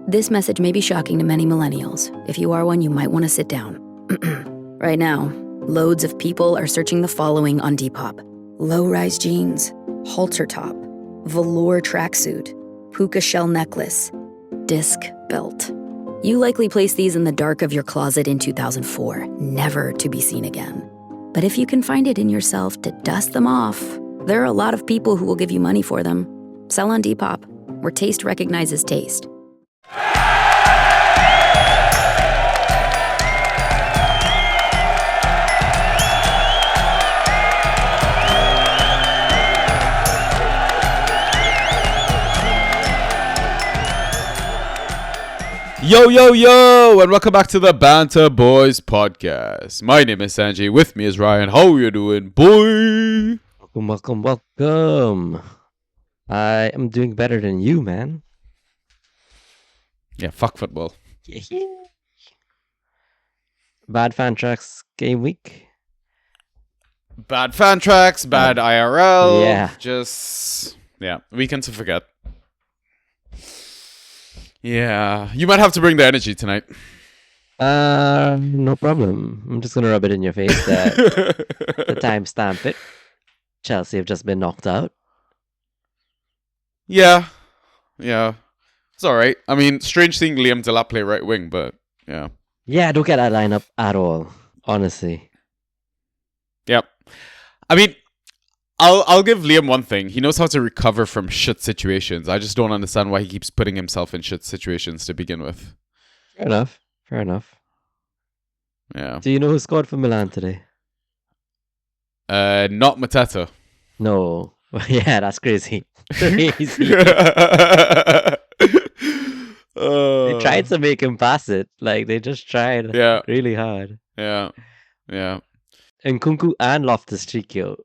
This message may be shocking to many millennials. If you are one, you might want to sit down. Right now, loads of people are searching the following on Depop. Low-rise jeans, halter top, velour tracksuit, puka shell necklace, disc belt. You likely placed these in the dark of your closet in 2004, never to be seen again. But if you can find it in yourself to dust them off, there are a lot of people who will give you money for them. Sell on Depop, where taste recognizes taste. Yo, yo, yo, and welcome back to the Banter Boys podcast. My name is Sanjay. With me is Ryan. How you doing, boy? Welcome. I am doing better than you, man. Yeah, fuck football. Bad fan tracks game week. Bad fan tracks, bad IRL. Yeah. Weekends to forget. Yeah, you might have to bring the energy tonight. No problem. I'm just gonna rub it in your face that the timestamp it. Chelsea have just been knocked out. Yeah. It's alright. I mean, strange seeing Liam Delap play right wing, but yeah. Yeah, I don't get that lineup at all, honestly. Yep. I mean, I'll give Liam one thing. He knows how to recover from shit situations. I just don't understand why he keeps putting himself in shit situations to begin with. Fair enough. Yeah. Do you know who scored for Milan today? Not Mateta. No. Yeah, that's crazy. Crazy. They tried to make him pass it. Like, they just tried really hard. Yeah. And Kunku and Loftus-Cheek, yo.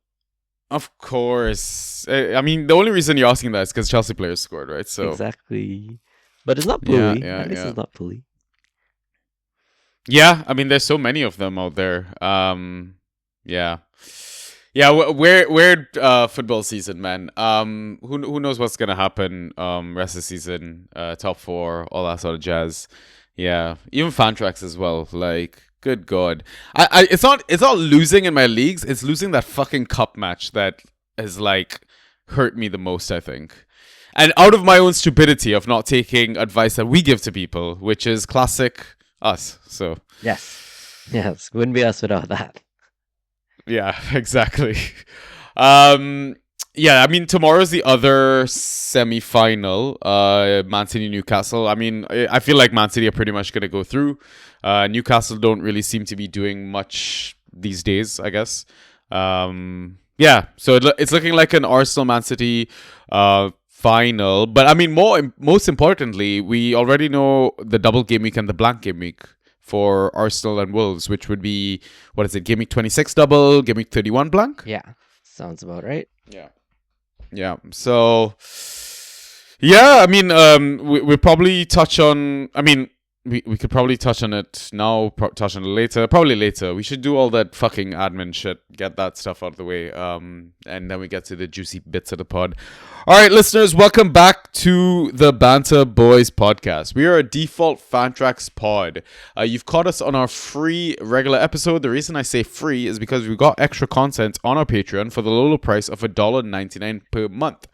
Of course. I mean, the only reason you're asking that is because Chelsea players scored, right? So exactly. But it's not Pulley. Yeah, At least it's not Pulley. Yeah, I mean, there's so many of them out there. Yeah, weird football season, man. Who knows what's gonna happen? Rest of the season, top four, all that sort of jazz. Yeah, even fan tracks as well. Like, good God, it's not losing in my leagues. It's losing that fucking cup match that has like hurt me the most, I think. And out of my own stupidity of not taking advice that we give to people, which is classic us. So yes, wouldn't be us without that. Yeah, exactly. Yeah, I mean, tomorrow's the other semi-final, Man City Newcastle. I mean, I feel like Man City are pretty much going to go through. Newcastle don't really seem to be doing much these days, I guess. Yeah, so it's looking like an Arsenal-Man City final. But I mean, most importantly, we already know the double game week and the blank game week for Arsenal and Wolves, which would be, what is it, game week 26 double, game week 31 blank? Yeah, sounds about right. Yeah. So, yeah, I mean, we probably touch on, I mean, we could probably touch on it now, touch on it later. Probably later. We should do all that fucking admin shit, get that stuff out of the way, and then we get to the juicy bits of the pod. All right, listeners, welcome back to the Banter Boys podcast. We are a default fan tracks pod. You've caught us on our free regular episode. The reason I say free is because we got extra content on our Patreon for the low price of $1.99 per month.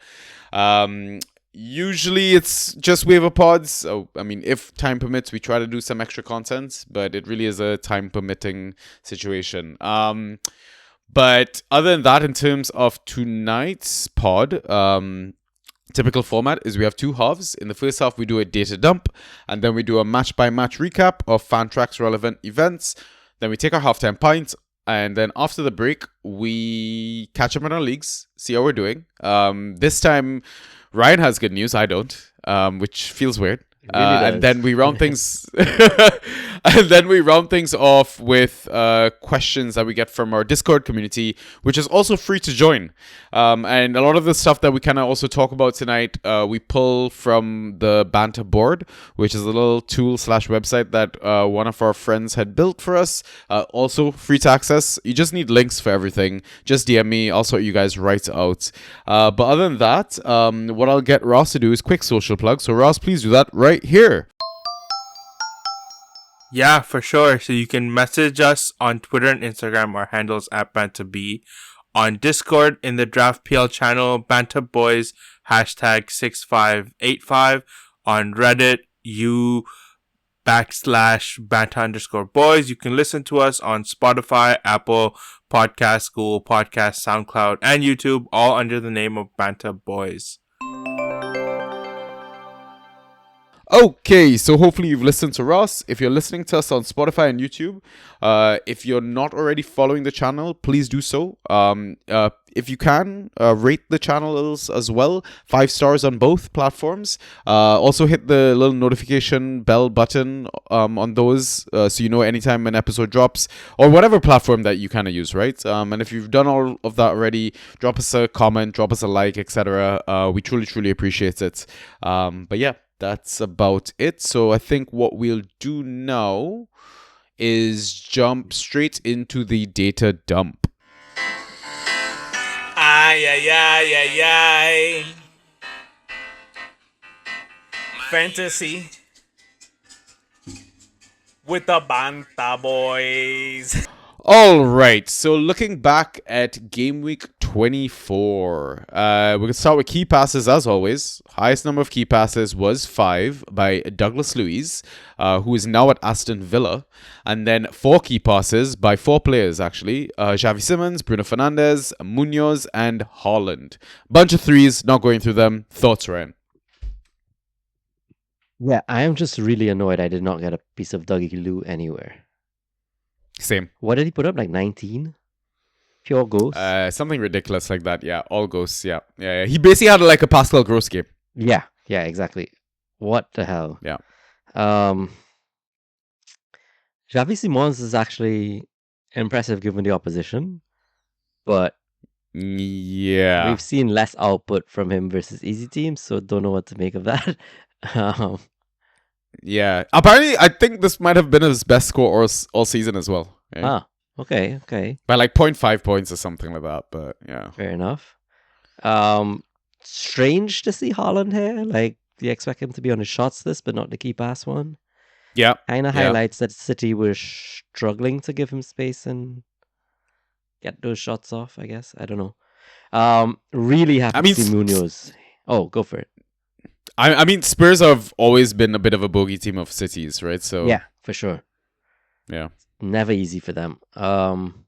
Usually it's just waiver pods. So, I mean, if time permits, we try to do some extra content, but it really is a time permitting situation. But other than that, in terms of tonight's pod, typical format is we have two halves. In the first half, we do a data dump, and then we do a match-by-match recap of fan tracks relevant events. Then we take our halftime pints, and then after the break, we catch up on our leagues, see how we're doing. This time, Ryan has good news. I don't, which feels weird. And then we round things off with questions that we get from our Discord community, which is also free to join. And a lot of the stuff that we kind of also talk about tonight, we pull from the Banter board, which is a little tool/website that one of our friends had built for us. Also free to access. You just need links for everything. Just DM me. I'll sort you guys right out. But other than that, what I'll get Ross to do is quick social plug. So Ross, please do that right here. Yeah, for sure. So you can message us on Twitter and Instagram. Our handles at BantaB. On Discord in the Draft PL channel, Banta Boys hashtag 6585. On Reddit, you /Banta_boys. You can listen to us on Spotify, Apple Podcasts, Google Podcasts, SoundCloud, and YouTube, all under the name of Banta Boys. Okay, so hopefully you've listened to Ross. If you're listening to us on Spotify and YouTube, if you're not already following the channel, please do so. If you can, rate the channels as well. 5 stars on both platforms. Also hit the little notification bell button on those so you know anytime an episode drops, or whatever platform that you kind of use, right? And if you've done all of that already, drop us a comment, drop us a like, etc. We truly appreciate it. But yeah, that's about it. So I think what we'll do now is jump straight into the data dump. Ay, ay, ay, ay, ay. Fantasy with the Banta Boys. All right, so looking back at game week 24, we can start with key passes as always. Highest number of key passes was 5 by Douglas Luiz, who is now at Aston Villa. And then 4 key passes by 4 players, actually. Xavi Simons, Bruno Fernandes, Munoz, and Haaland. Bunch of threes, not going through them. Thoughts, Ryan? Yeah, I am just really annoyed I did not get a piece of Dougie Lou anywhere. Same. What did he put up? Like 19? Pure ghost? Something ridiculous like that, yeah. All ghosts, yeah. He basically had like a Pascal Gross game. Yeah, exactly. What the hell? Yeah. Xavi Simons is actually impressive given the opposition, but yeah, we've seen less output from him versus easy teams, so don't know what to make of that. Yeah. Apparently, I think this might have been his best score all season as well. Right? Okay. By like 0.5 points or something like that, but yeah. Fair enough. Strange to see Haaland here. Like, you expect him to be on his shots list, but not the key pass one. Yeah. Kind of highlights that City were struggling to give him space and get those shots off, I guess. I don't know. Really happy to see Munoz. Oh, go for it. I mean, Spurs have always been a bit of a bogey team of Cities, right? So yeah, for sure. Yeah. Never easy for them. And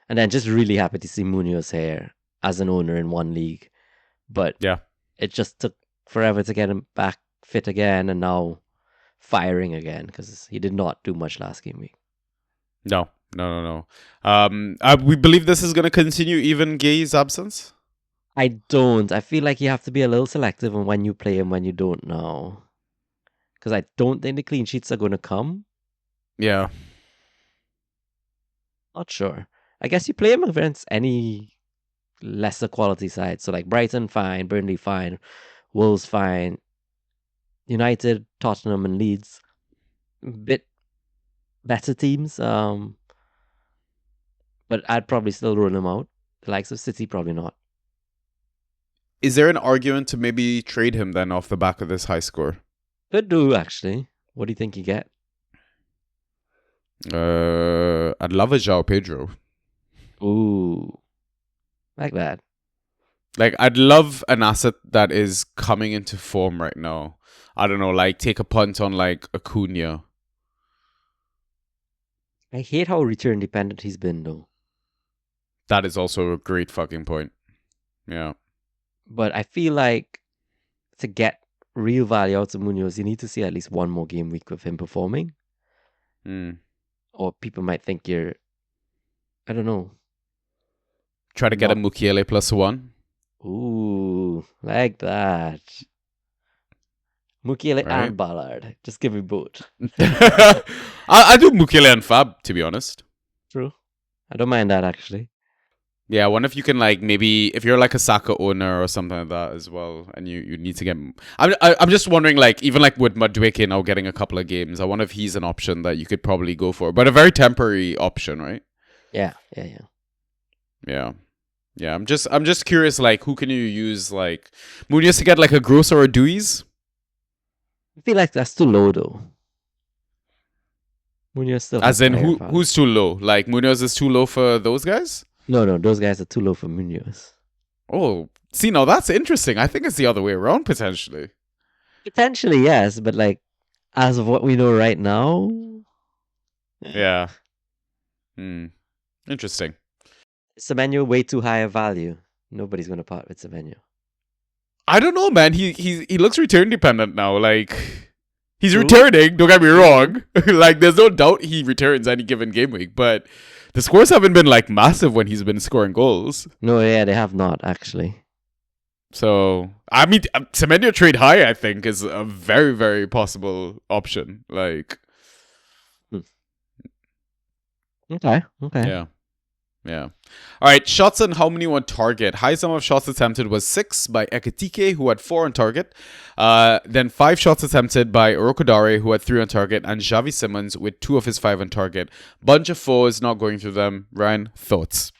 then just really happy to see Munoz here as an owner in one league. But yeah, it just took forever to get him back fit again and now firing again because he did not do much last game week. No. We believe this is going to continue even Gay's absence? I don't. I feel like you have to be a little selective on when you play him, when you don't now. Because I don't think the clean sheets are going to come. Yeah. Not sure. I guess you play him against any lesser quality side. So like Brighton, fine. Burnley, fine. Wolves, fine. United, Tottenham, and Leeds. Bit better teams. But I'd probably still run him out. The likes of City, probably not. Is there an argument to maybe trade him then off the back of this high score? Could do, actually. What do you think you get? I'd love a João Pedro. Ooh. Like that. Like, I'd love an asset that is coming into form right now. I don't know, like, take a punt on, like, Acuna. I hate how return dependent he's been, though. That is also a great fucking point. Yeah. But I feel like to get real value out of Munoz, you need to see at least one more game week of him performing. Or people might think you're, I don't know. Try to get a Mukiele +1. Ooh, like that. Mukiele right? And Ballard. Just give me both. I do Mukiele and Fab, to be honest. True. I don't mind that, actually. Yeah, I wonder if you can, like, maybe if you're like a Saka owner or something like that as well, and you need to get. I'm just wondering, like, even like with Madueke now getting a couple of games, I wonder if he's an option that you could probably go for, but a very temporary option, right? Yeah. I'm just curious, like, who can you use, like, Munoz to get like a Gross or a Deweys? I feel like that's too low, though. Munoz still As has in, higher value. who's too low? Like Munoz is too low for those guys? No, those guys are too low for Munoz. Oh, see, now that's interesting. I think it's the other way around potentially. Potentially, yes, but like as of what we know right now, Yeah. Interesting. Semenyo way too high a value. Nobody's gonna part with Semenyo. I don't know, man. He looks return dependent now. Like he's True. returning. Don't get me wrong. Like there's no doubt he returns any given game week, but the scores haven't been like massive when he's been scoring goals. No, yeah, they have not actually. So I mean, Semenyo trade high, I think, is a very very possible option. Like, Okay. yeah. Yeah. All right. Shots on how many on target? Highest number of shots attempted was 6 by Ekatike, who had 4 on target. Then 5 shots attempted by Orokodare, who had 3 on target, and Xavi Simmons with 2 of his 5 on target. Bunch of 4s, not going through them. Ryan, thoughts?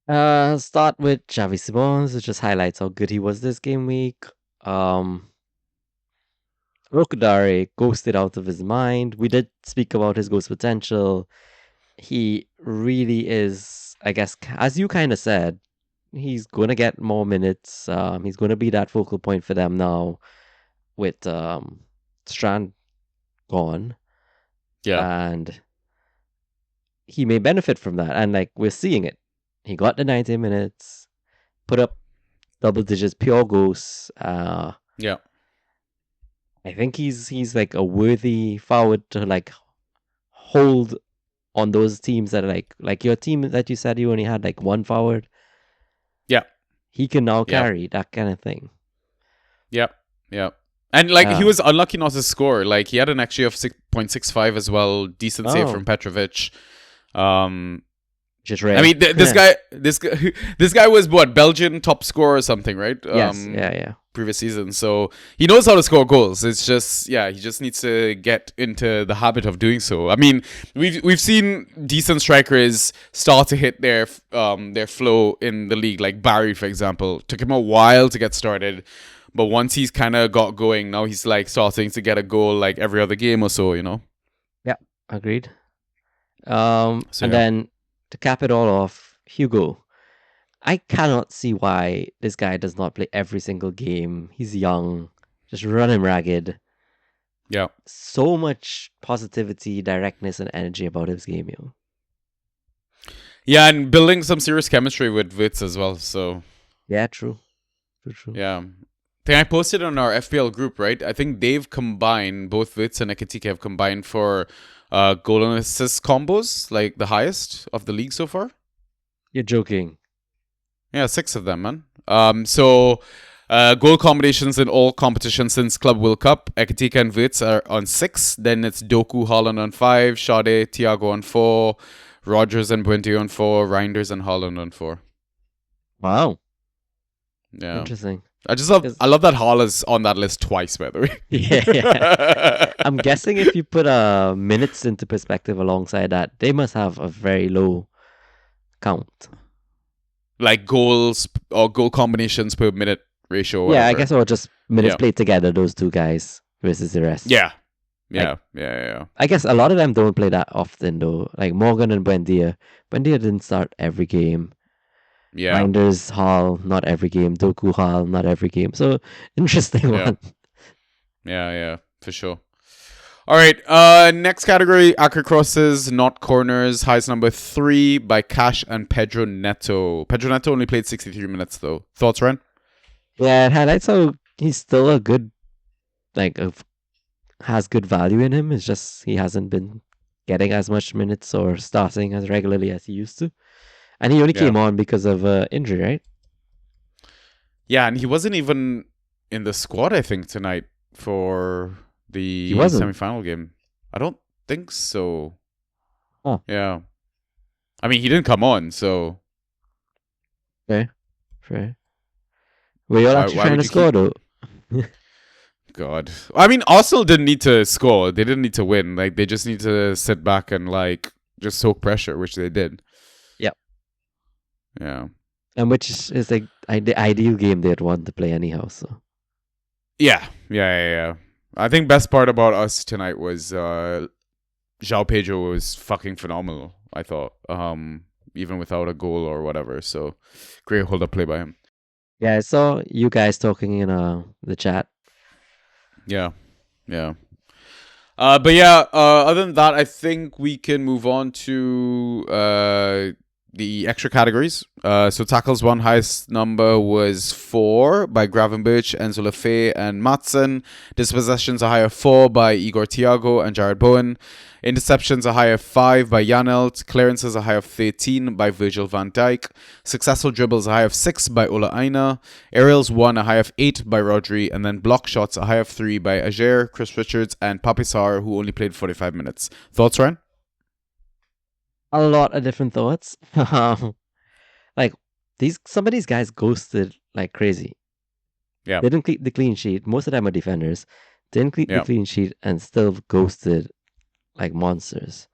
Start with Xavi Simons. It just highlights how good he was this game week. Rokudare ghosted out of his mind. We did speak about his ghost potential. He really is, I guess, as you kind of said, he's going to get more minutes. He's going to be that focal point for them now with Strand gone. Yeah. And he may benefit from that. And like we're seeing it. He got the 90 minutes, put up double digits, pure ghosts. Yeah. I think he's like a worthy forward to like hold on those teams that are like your team that you said you only had like one forward. Yeah. He can now Yeah. carry that kind of thing. Yep. Yep. And like he was unlucky not to score. Like he had an XG of 6.65 as well. Decent save from Petrovic. Just rare. I mean, this guy was what, Belgian top scorer or something, right? Yes. Yeah. Previous season, so he knows how to score goals. It's just, he just needs to get into the habit of doing so. I mean, we've seen decent strikers start to hit their flow in the league, like Barry, for example. Took him a while to get started, but once he's kind of got going, now he's like starting to get a goal like every other game or so, you know. Yeah, agreed. Then to cap it all off, Hugo. I cannot see why this guy does not play every single game. He's young, just running ragged. Yeah. So much positivity, directness, and energy about his game, yo. Yeah, and building some serious chemistry with Witz as well, so. Yeah, true. Yeah. I think I posted on our FPL group, right? I think they've combined, both Witz and Ekatike have combined for goal and assist combos, like the highest of the league so far. You're joking. Yeah, 6 of them, man. So goal combinations in all competitions since Club World Cup. Ekatike and Witz are on 6. Then it's Doku, Holland on 5, Sade, Thiago on 4, Rogers and Buendia on 4, Reinders and Holland on 4. Wow. Yeah. Interesting. I love that Hall is on that list twice, by the way. Yeah. I'm guessing if you put minutes into perspective alongside that, they must have a very low count. Like goals or goal combinations per minute ratio. Or Yeah, whatever. I guess or just minutes played together, those two guys versus the rest. Yeah. Like, Yeah. I guess a lot of them don't play that often though. Like Morgan and Buendia. Buendia didn't start every game. Yeah. Reinders, Hall, not every game. Doku, Hall, not every game. So interesting one. Yeah, for sure. All right, next category, accurate crosses, not corners. Highest number 3 by Cash and Pedro Neto. Pedro Neto only played 63 minutes though. Thoughts, Ren? Yeah, it highlights how he's still a good, has good value in him. It's just he hasn't been getting as much minutes or starting as regularly as he used to. And he only came on because of injury, right? Yeah, and he wasn't even in the squad, I think, tonight for the semi-final game. I don't think so. Oh. Yeah. I mean, he didn't come on, so... Okay. Fair. Were you all actually trying to score, though? God. I mean, Arsenal didn't need to score. They didn't need to win. Like, they just need to sit back and, like, just soak pressure, which they did. Yep. Yeah. And which is like the ideal game they'd want to play anyhow, so... Yeah. I think best part about us tonight was João Pedro was fucking phenomenal, I thought. Even without a goal or whatever. So great hold up play by him. Yeah, I saw you guys talking in the chat. Yeah. But yeah, other than that, I think we can move on to the extra categories. So tackles one highest number was 4 by Gravenberch, Enzo Lefebvre, and Matson. Dispossessions a higher 4 by Igor Thiago and Jared Bowen. Interceptions a higher 5 by Janelt. Clearances a high of 13 by Virgil van Dijk. Successful dribbles a high of 6 by Ola Aina. Aerials 1 a high of 8 by Rodri. And then block shots a high of 3 by Ajer, Chris Richards, and Papisar, who only played 45 minutes. Thoughts, Ryan? A lot of different thoughts. Like some of these guys ghosted like crazy. Yeah. They didn't keep the clean sheet. Most of them are defenders. Didn't keep the clean sheet and still ghosted like monsters.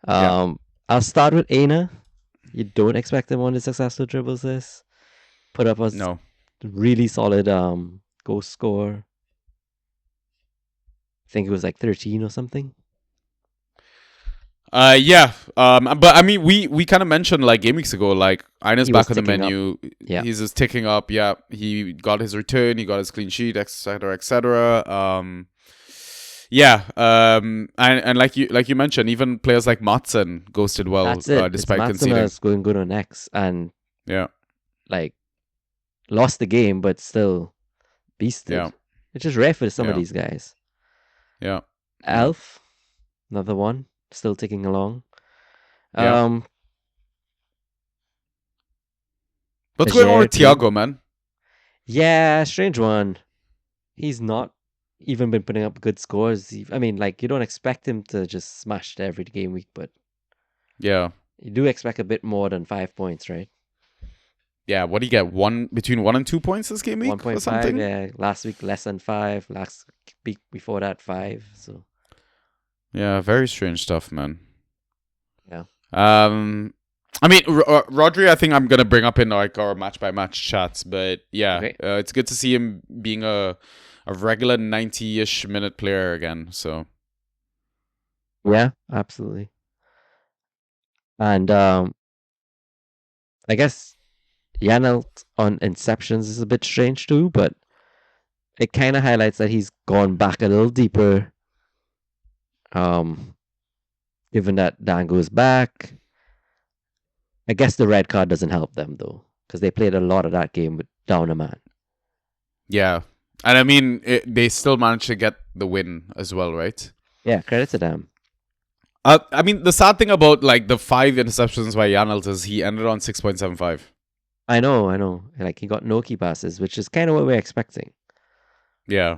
I'll start with Aina. You don't expect him on the successful dribbles list. Put up a really solid ghost score. I think it was like 13 or something. Yeah. But I mean, we kind of mentioned like game weeks ago, like Aina's back on the menu. Yeah. He's just ticking up. Yeah. He got his return. He got his clean sheet, etc., etc. Yeah. And like you mentioned, even players like Matson ghosted well. That's it. Despite Matson conceding. is going good on X and Yeah. like lost the game, but still beasted. Yeah. Which is rare for some of these guys. Yeah. Elf, another one, still ticking along. Yeah. What's going on with Thiago, man? Yeah, strange one. He's not even been putting up good scores. I mean, like, you don't expect him to just smash it every game week, but yeah, you do expect a bit more than 5 points, right? Yeah, what do you get? Between 1 and 2 points this game week? 1.5, yeah. Last week less than 5. Last week before that 5. So yeah, very strange stuff, man. Yeah. I mean, Rodri, I think I'm gonna bring up in like our match by match chats, but yeah, Okay. It's good to see him being a regular 90-ish minute player again. So yeah, absolutely. And I guess Janelt on Inceptions is a bit strange too, but it kind of highlights that he's gone back a little deeper. Given that Dango is back, I guess the red card doesn't help them though, because they played a lot of that game with down a man. yeah, and I mean they still managed to get the win as well, right? Yeah, credit to them. I mean, the sad thing about like the 5 interceptions by Janelt is he ended on 6.75. I know. Like he got no key passes, which is kind of what we're expecting. Yeah.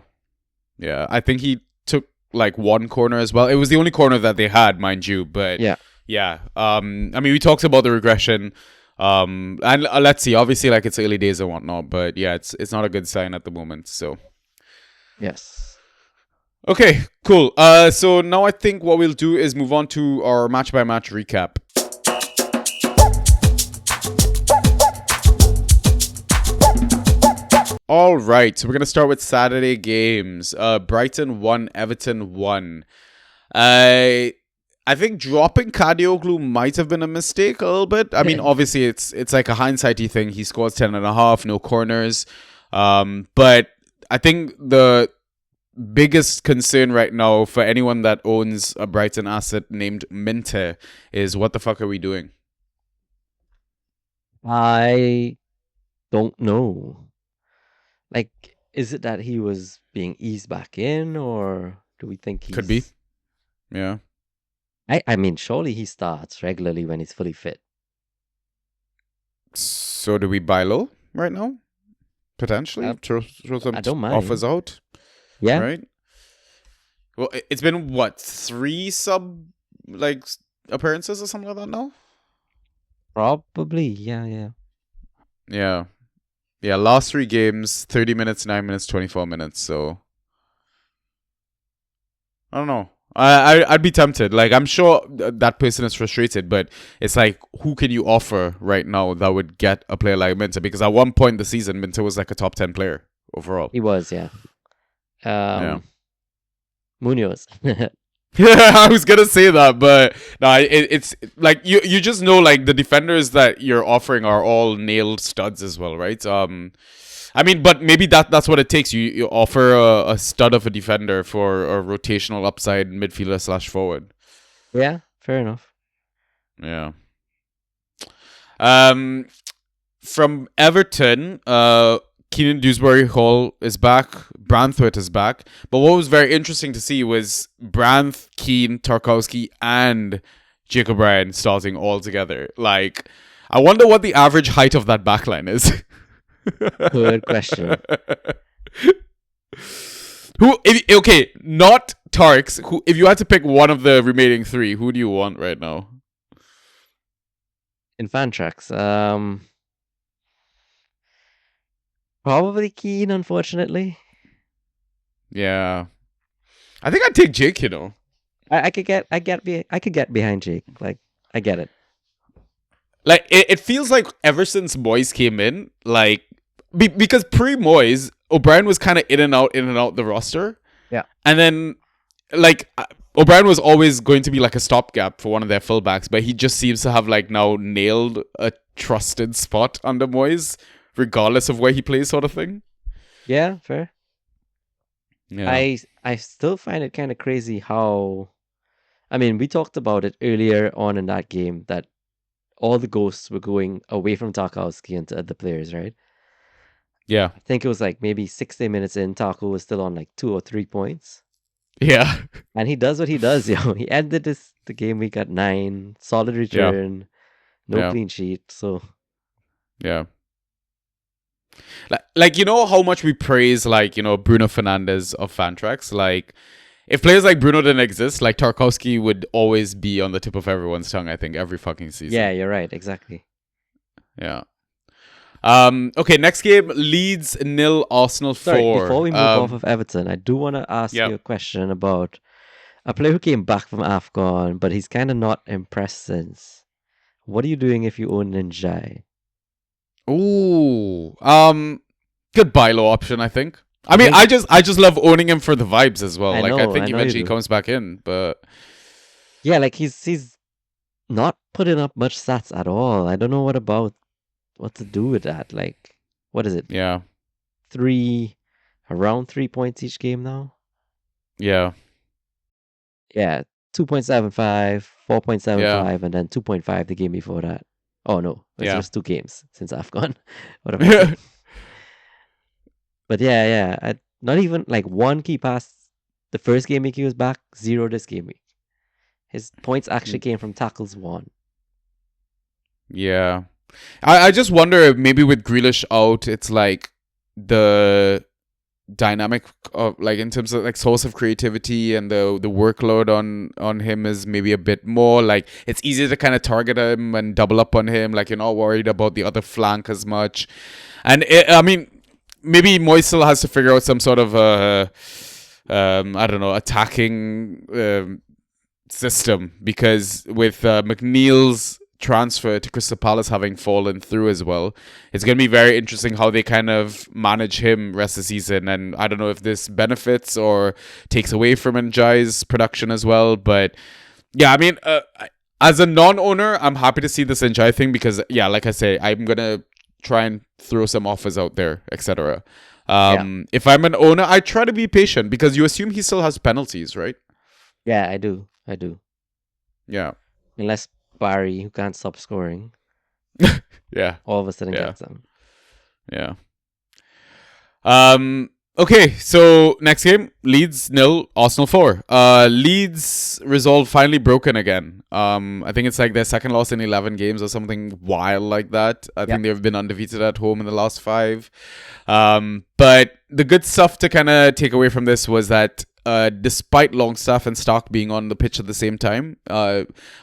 I think he took like one corner as well. It was the only corner that they had, mind you. But yeah. I mean, we talked about the regression. And let's see. Obviously, like it's early days and whatnot. But yeah, it's not a good sign at the moment. So yes. Okay, cool. So now I think what we'll do is move on to our match by match recap. All right, so we're gonna start with Saturday games. Brighton 1, Everton 1. I think dropping Kadioglu might have been a mistake a little bit. I mean, obviously it's like a hindsighty thing. He scores 10.5, no corners. But I think the biggest concern right now for anyone that owns a Brighton asset named Mince is what the fuck are we doing? I don't know. Like, is it that he was being eased back in, or do we think he's... Could be. Yeah. I mean, surely he starts regularly when he's fully fit. So do we buy low right now? Potentially? Throw some I don't mind. offers out? Yeah. Right? Well, it's been, what, 3 appearances or something like that now? Probably, yeah. Yeah, last 3 games, 30 minutes, 9 minutes, 24 minutes, so... I don't know. I'd be tempted. Like, I'm sure that person is frustrated, but it's like, who can you offer right now that would get a player like Minter? Because at one point this season, Minter was like a top 10 player overall. He was, yeah. Munoz. I was gonna say that, but no, it's like you just know like the defenders that you're offering are all nailed studs as well, right? I mean, but maybe that's what it takes. You offer a stud of a defender for a rotational upside midfielder / forward. Yeah, fair enough. Yeah. From Everton, Keenan Dewsbury Hall is back. Branthwaite is back. But what was very interesting to see was Branth, Keane, Tarkowski, and Jacob Ryan starting all together. Like, I wonder what the average height of that backline is. Good question. Okay, not Tarks. If you had to pick one of the remaining three, who do you want right now? In fan tracks, probably Keane, unfortunately. Yeah, I think I'd take Jake. You know, I could get behind Jake. Like, I get it. like it feels like ever since Moyes came in, like because pre-Moyes, O'Brien was kind of in and out the roster. Yeah, and then like O'Brien was always going to be like a stopgap for one of their fullbacks, but he just seems to have like now nailed a trusted spot under Moyes, regardless of where he plays, sort of thing. yeah, fair. Yeah, I still find it kind of crazy how, I mean, we talked about it earlier on in that game that all the ghosts were going away from Tarkowski into other players, right? yeah, I think it was like maybe 60 minutes in, Tarko was still on like 2 or 3 points. yeah. And he does what he does, yo. He ended the game week at 9, solid return, no Yeah. clean sheet. So Yeah. Like you know how much we praise like, you know, Bruno Fernandes of Fantrax? Like if players like Bruno didn't exist, like Tarkowski would always be on the tip of everyone's tongue, I think, every fucking season. yeah, you're right, exactly. Yeah. Okay, next game, Leeds 0, Arsenal 4. Sorry, before we move off of Everton, I do want to ask Yep. you a question about a player who came back from AFCON, but he's kind of not impressed since. What are you doing if you own Ninjai? Ooh. Good buy low option, I think. I mean, I just love owning him for the vibes as well. I Like I know think you eventually he do. comes back in, but Yeah, like he's not putting up much stats at all. I don't know what to do with that. Like, what is it? yeah. Around 3 points each game now? Yeah. Yeah, 2.75, 4.75, Yeah. and then 2.5 the game before that. Oh no, it's Yeah. just 2 games since AFCON. What am I saying? But yeah. Not even like one key pass the first game week he was back, 0 this game week. His points actually came from tackles 1. Yeah. I just wonder if maybe with Grealish out, it's like the dynamic of like in terms of like source of creativity and the workload on him is maybe a bit more like it's easier to kind of target him and double up on him. Like you're not worried about the other flank as much. And I mean, maybe Moyes still has to figure out some sort of I don't know, attacking system because with McNeil's transfer to Crystal Palace having fallen through as well, it's going to be very interesting how they kind of manage him rest of the season. And I don't know if this benefits or takes away from Njai's production as well. But yeah, I mean, as a non-owner, I'm happy to see this Njai thing because, yeah, like I say, I'm going to try and throw some offers out there, etc. If I'm an owner, I try to be patient because you assume he still has penalties, right? Yeah, I do. Yeah. Unless Barry, who can't stop scoring, Yeah. all of a sudden Yeah. gets them. Yeah. Okay, so next game, Leeds 0, Arsenal 4. Leeds result finally broken again. I think it's like their second loss in 11 games or something wild like that. I think they've been undefeated at home in the last 5. But the good stuff to kind of take away from this was that despite Longstaff and Stark being on the pitch at the same time,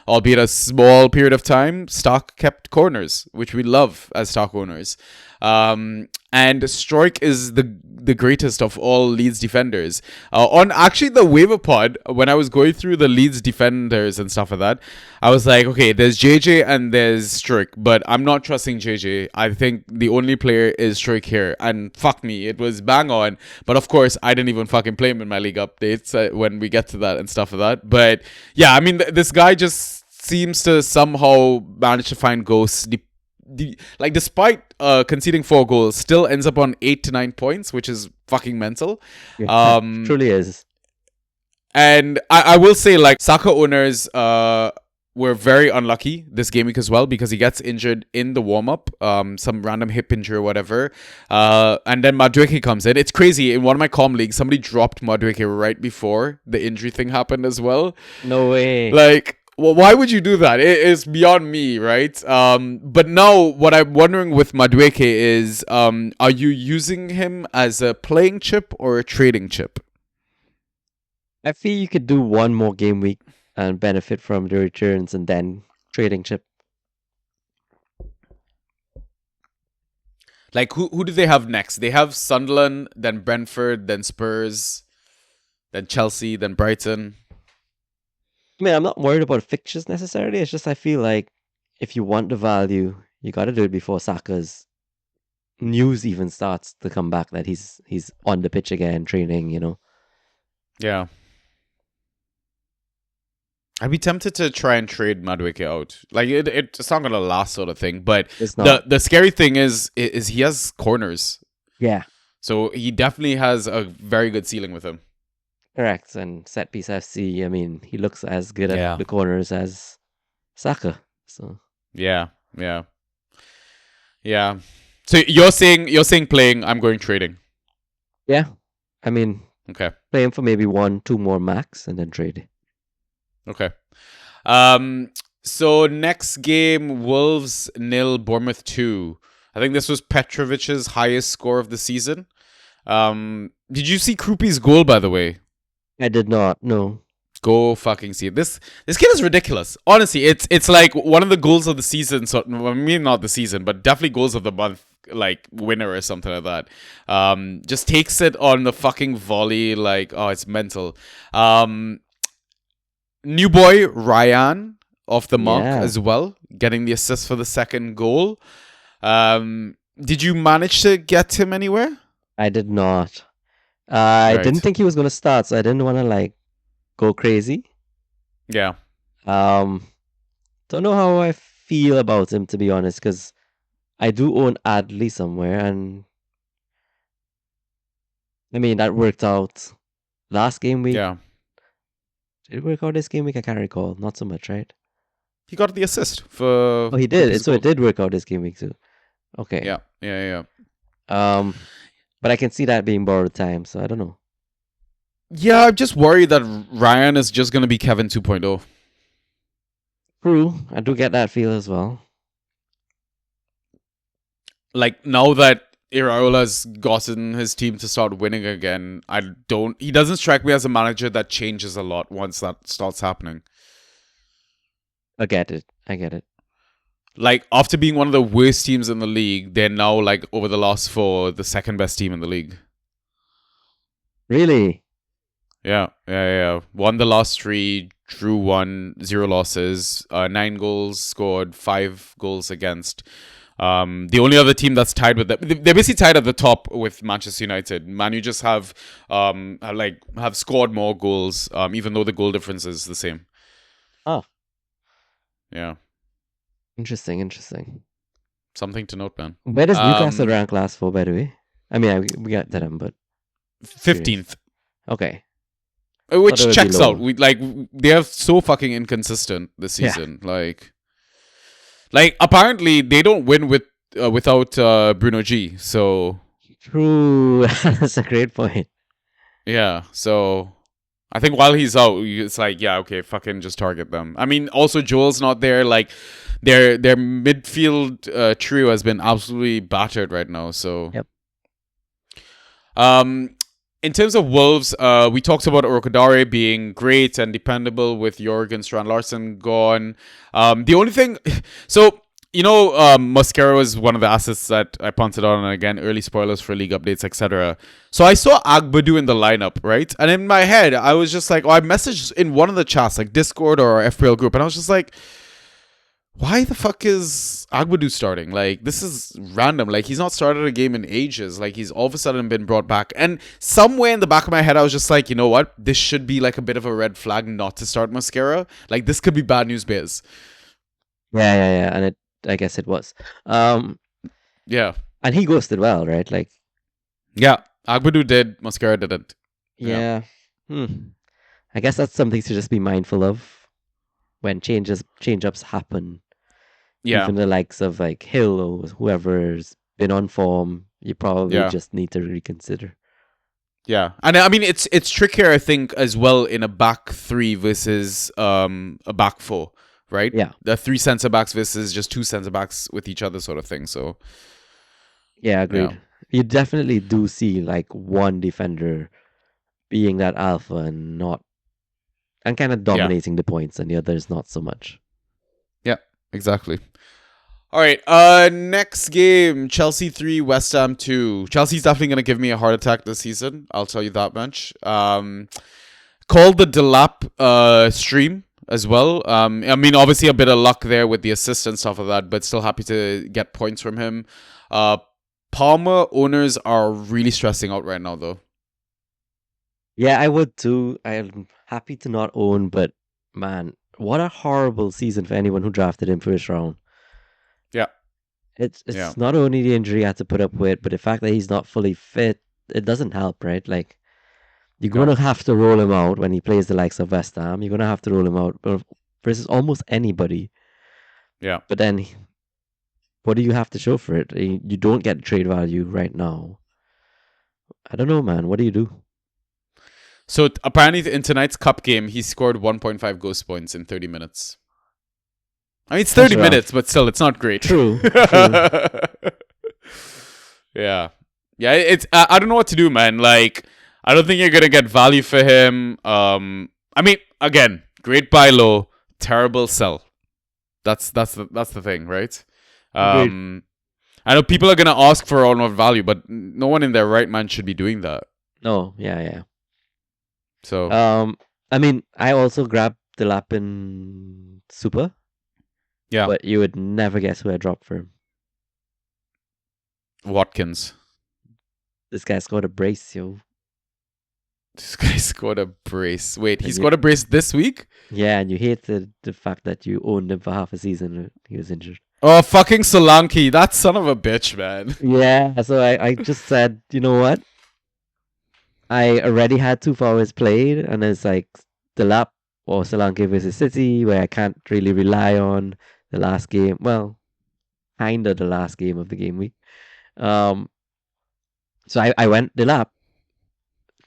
albeit a small period of time, Stark kept corners, which we love as Stark owners. And Stroik is the greatest of all Leeds defenders. On actually the waiver pod, when I was going through the Leeds defenders and stuff like that, I was like, okay, there's JJ and there's Stroik, but I'm not trusting JJ. I think the only player is Stroik here. And fuck me, it was bang on. But of course, I didn't even fucking play him in my league updates when we get to that and stuff like that. But yeah, I mean, this guy just seems to somehow manage to find ghosts. Despite conceding 4 goals, still ends up on 8 to 9 points, which is fucking mental. Yeah, truly is. And I will say, like, Saka owners were very unlucky this game week as well, because he gets injured in the warm-up, some random hip injury or whatever. And then Madueke comes in. It's crazy. In one of my comm leagues, somebody dropped Madueke right before the injury thing happened as well. No way. Like, well, why would you do that? It is beyond me, right? But now what I'm wondering with Madueke is, are you using him as a playing chip or a trading chip? I feel you could do one more game week and benefit from the returns and then trading chip. Like, who do they have next? They have Sunderland, then Brentford, then Spurs, then Chelsea, then Brighton. I mean, I'm not worried about fixtures necessarily. It's just I feel like if you want the value, you got to do it before Saka's news even starts to come back that he's on the pitch again, training, you know. Yeah. I'd be tempted to try and trade Madueke out. Like, it's not going to last sort of thing. But the scary thing is he has corners. Yeah. So he definitely has a very good ceiling with him. Correct. And set piece FC, I mean, he looks as good at the corners as Saka. So Yeah. So you're saying playing, I'm going trading. yeah. I mean, okay. Play him for maybe 1-2 more max and then trade. Okay. So next game, Wolves 0, Bournemouth 2. I think this was Petrovic's highest score of the season. Did you see Krupi's goal, by the way? I did not, no. Go fucking see it. This game is ridiculous. Honestly, it's like one of the goals of the season. So, I mean, not the season, but definitely goals of the month, like winner or something like that. Just takes it on the fucking volley. Like, oh, it's mental. New boy Ryan off the mark as well, getting the assist for the second goal. Did you manage to get him anywhere? I did not. I didn't think he was going to start, so I didn't want to like go crazy. Yeah. Don't know how I feel about him, to be honest, because I do own Adley somewhere, and I mean that worked out last game week. Yeah. Did it work out this game week? I can't recall. Not so much, right? He got the assist for. Oh, he did. So it did work out this game week too. Okay. Yeah. But I can see that being borrowed time, so I don't know. Yeah, I'm just worried that Ryan is just going to be Kevin 2.0. True. I do get that feel as well. Like, now that Iraola's gotten his team to start winning again, he doesn't strike me as a manager that changes a lot once that starts happening. I get it. Like, after being one of the worst teams in the league, they're now, like, over the last 4, the second best team in the league. Really? Yeah. Won the last 3, drew 1, 0 losses, 9 goals scored, 5 goals against. The only other team that's tied with them, they're basically tied at the top with Manchester United. Man, you just have scored more goals, even though the goal difference is the same. Oh. Yeah. Interesting. Something to note, man. Where does Newcastle rank last for, by the way? I mean, we got them, but 15th. Okay. Which checks out. They are so fucking inconsistent this season. Yeah. Like apparently they don't win without Bruno G. So true. That's a great point. Yeah. So I think while he's out, it's like, yeah, okay, fucking just target them. I mean, also Joel's not there. Like their midfield trio has been absolutely battered right now. So yep. In terms of Wolves, we talked about Orkadare being great and dependable with Jorgen Strand Larsen gone. The only thing... So, Mosquera was one of the assets that I punted on, and again, early spoilers for league updates, etc. So I saw Agbadu in the lineup, right? And in my head, I was just like, I messaged in one of the chats, like Discord or our FPL group, and I was just like, why the fuck is Agbadu starting? Like, this is random. Like, he's not started a game in ages. Like, he's all of a sudden been brought back. And somewhere in the back of my head, I was just like, you know what? This should be like a bit of a red flag not to start Mosquera. Like, this could be bad news bears. Yeah. And I guess it was. Yeah. And he ghosted well, right? Like, yeah, Agbadu did. Mosquera didn't. yeah. I guess that's something to just be mindful of when change-ups happen. Yeah. Even the likes of like Hill or whoever's been on form, you probably just need to reconsider. Yeah. And I mean, it's trickier, I think, as well in a back three versus a back four, right? Yeah. The 3 centre backs versus just 2 centre backs with each other sort of thing. So yeah, agreed. Yeah. You definitely do see like one defender being that alpha and kind of dominating the points, and the others not so much. Yeah, exactly. All right, next game, Chelsea 3, West Ham 2. Chelsea's definitely going to give me a heart attack this season. I'll tell you that much. Called the Delap stream as well. I mean, obviously a bit of luck there with the assist and stuff like that, but still happy to get points from him. Palmer owners are really stressing out right now, though. Yeah, I would too. I'm happy to not own, but man, what a horrible season for anyone who drafted him first round. Yeah. It's not only the injury I had to put up with, but the fact that he's not fully fit, it doesn't help, right? Like, you're going to have to roll him out when he plays the likes of West Ham. You're going to have to roll him out versus almost anybody. Yeah. But then, what do you have to show for it? You don't get trade value right now. I don't know, man. What do you do? So apparently in tonight's cup game, he scored 1.5 ghost points in 30 minutes. I mean, it's 30 minutes, but still, it's not great. True. Yeah. Yeah, it's I don't know what to do, man. Like, I don't think you're going to get value for him. I mean, again, great buy low, terrible sell. That's the thing, right? I know people are going to ask for all more value, but no one in their right mind should be doing that. No, yeah. So, I mean, I also grabbed the lap in Super. Yeah. But you would never guess who I dropped for him. Watkins. This guy scored a brace, yo. This guy scored a brace. Wait, he scored a brace this week? Yeah, and you hated the fact that you owned him for half a season and he was injured. Oh, fucking Solanke. That son of a bitch, man. Yeah, so I just said, you know what? I already had 2 forwards played, and it's like the lap or Solanke versus City, where I can't really rely on the last game. Well, kind of the last game of the game week. So I went the lap,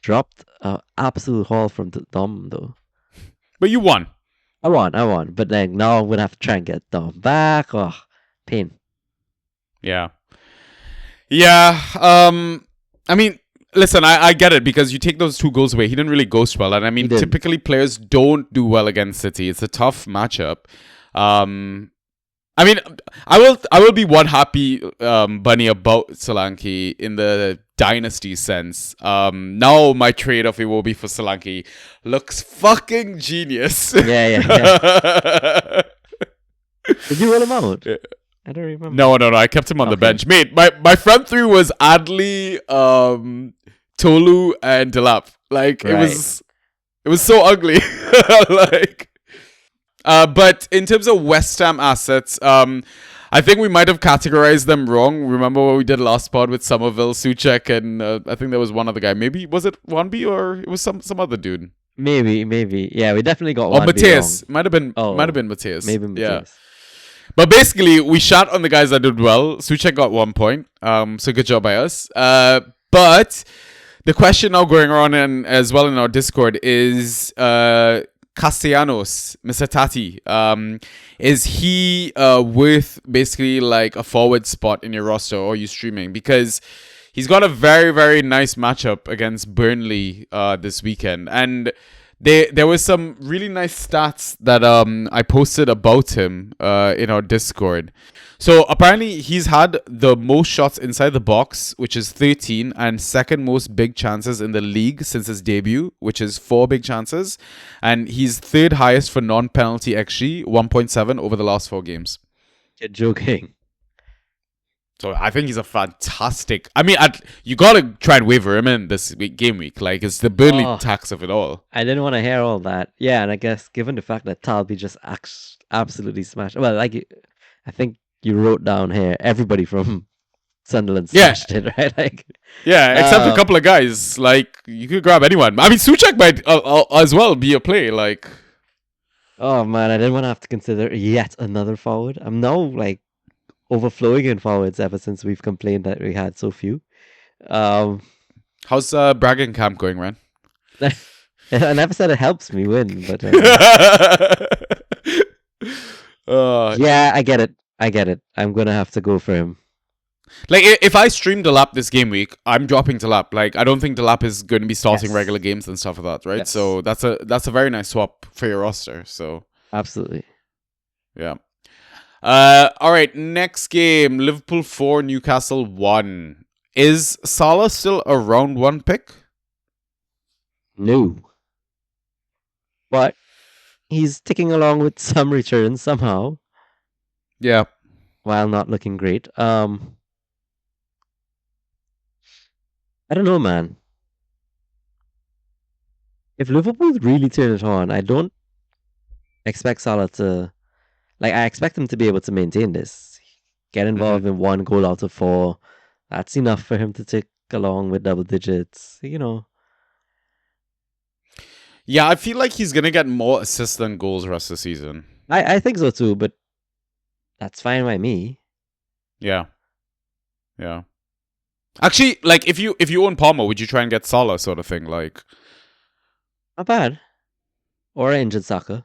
dropped an absolute haul from Dom, though. But you won. I won. But then now I'm going to have to try and get Dom back. Oh, pain. Yeah. Yeah. I mean, listen, I get it because you take those 2 goals away. He didn't really ghost well. And I mean, typically players don't do well against City. It's a tough matchup. I mean, I will be one happy bunny about Solanke in the dynasty sense. Now my trade-off it will be for Solanke. Looks fucking genius. Yeah. Did you roll him out? Yeah. I don't remember. No. I kept him on the bench. Mate, my front 3 was Adley, Tolu, and Delap. Like, Right. it was so ugly. Like... but in terms of West Ham assets, I think we might have categorized them wrong. Remember what we did last pod with Somerville, Souček, and I think there was one other guy. Maybe, was it Wanby or it was some other dude? Maybe. Yeah, we definitely got Or one. Mateus. Might have been Mateus. Maybe Mateus. Yeah. But basically, we shot on the guys that did well. Souček got 1 point. So good job by us. But the question now going around and as well in our Discord is... Castellanos, Mr. Taty, is he worth basically like a forward spot in your roster, or are you streaming? Because he's got a very, very nice matchup against Burnley this weekend. And there was some really nice stats that I posted about him in our Discord. So apparently he's had the most shots inside the box, which is 13, and second most big chances in the league since his debut, which is 4 big chances, and he's third highest for non-penalty XG, 1.7 over the last 4 games. You're joking. So I think he's a fantastic. I mean, you gotta try and waiver him in this game week. Like, it's the Burnley tax of it all. I didn't want to hear all that. Yeah, and I guess given the fact that Talby just absolutely smashed. Well, like I think you wrote down here, everybody from Sunderland smashed it, right? Like, yeah, except a couple of guys. Like, you could grab anyone. I mean, Souček might as well be a play. Like, oh man, I didn't want to have to consider yet another forward. I'm now like overflowing in forwards ever since we've complained that we had so few. How's Bragging Camp going, Ren? I never said it helps me win, but yeah, I get it. I'm gonna have to go for him. Like, if I stream Delap this game week, I'm dropping Delap. Like, I don't think Delap is going to be starting regular games and stuff like that, right? Yes. So that's a very nice swap for your roster. So Absolutely. yeah. All right, next game, Liverpool 4, Newcastle 1. Is Salah still a round 1 pick? No. But he's ticking along with some returns somehow, Yeah. while not looking great. I don't know, man. If Liverpool really turn it on, I don't expect Salah to... Like, I expect him to be able to maintain this. Get involved in 1 goal out of 4. That's enough for him to tick along with double digits, you know. Yeah, I feel like he's going to get more assists than goals the rest of the season. I think so too, but that's fine by me. Yeah. Yeah. Actually, like, if you own Palmer, would you try and get Salah sort of thing? Like, Not bad. Or injured Saka.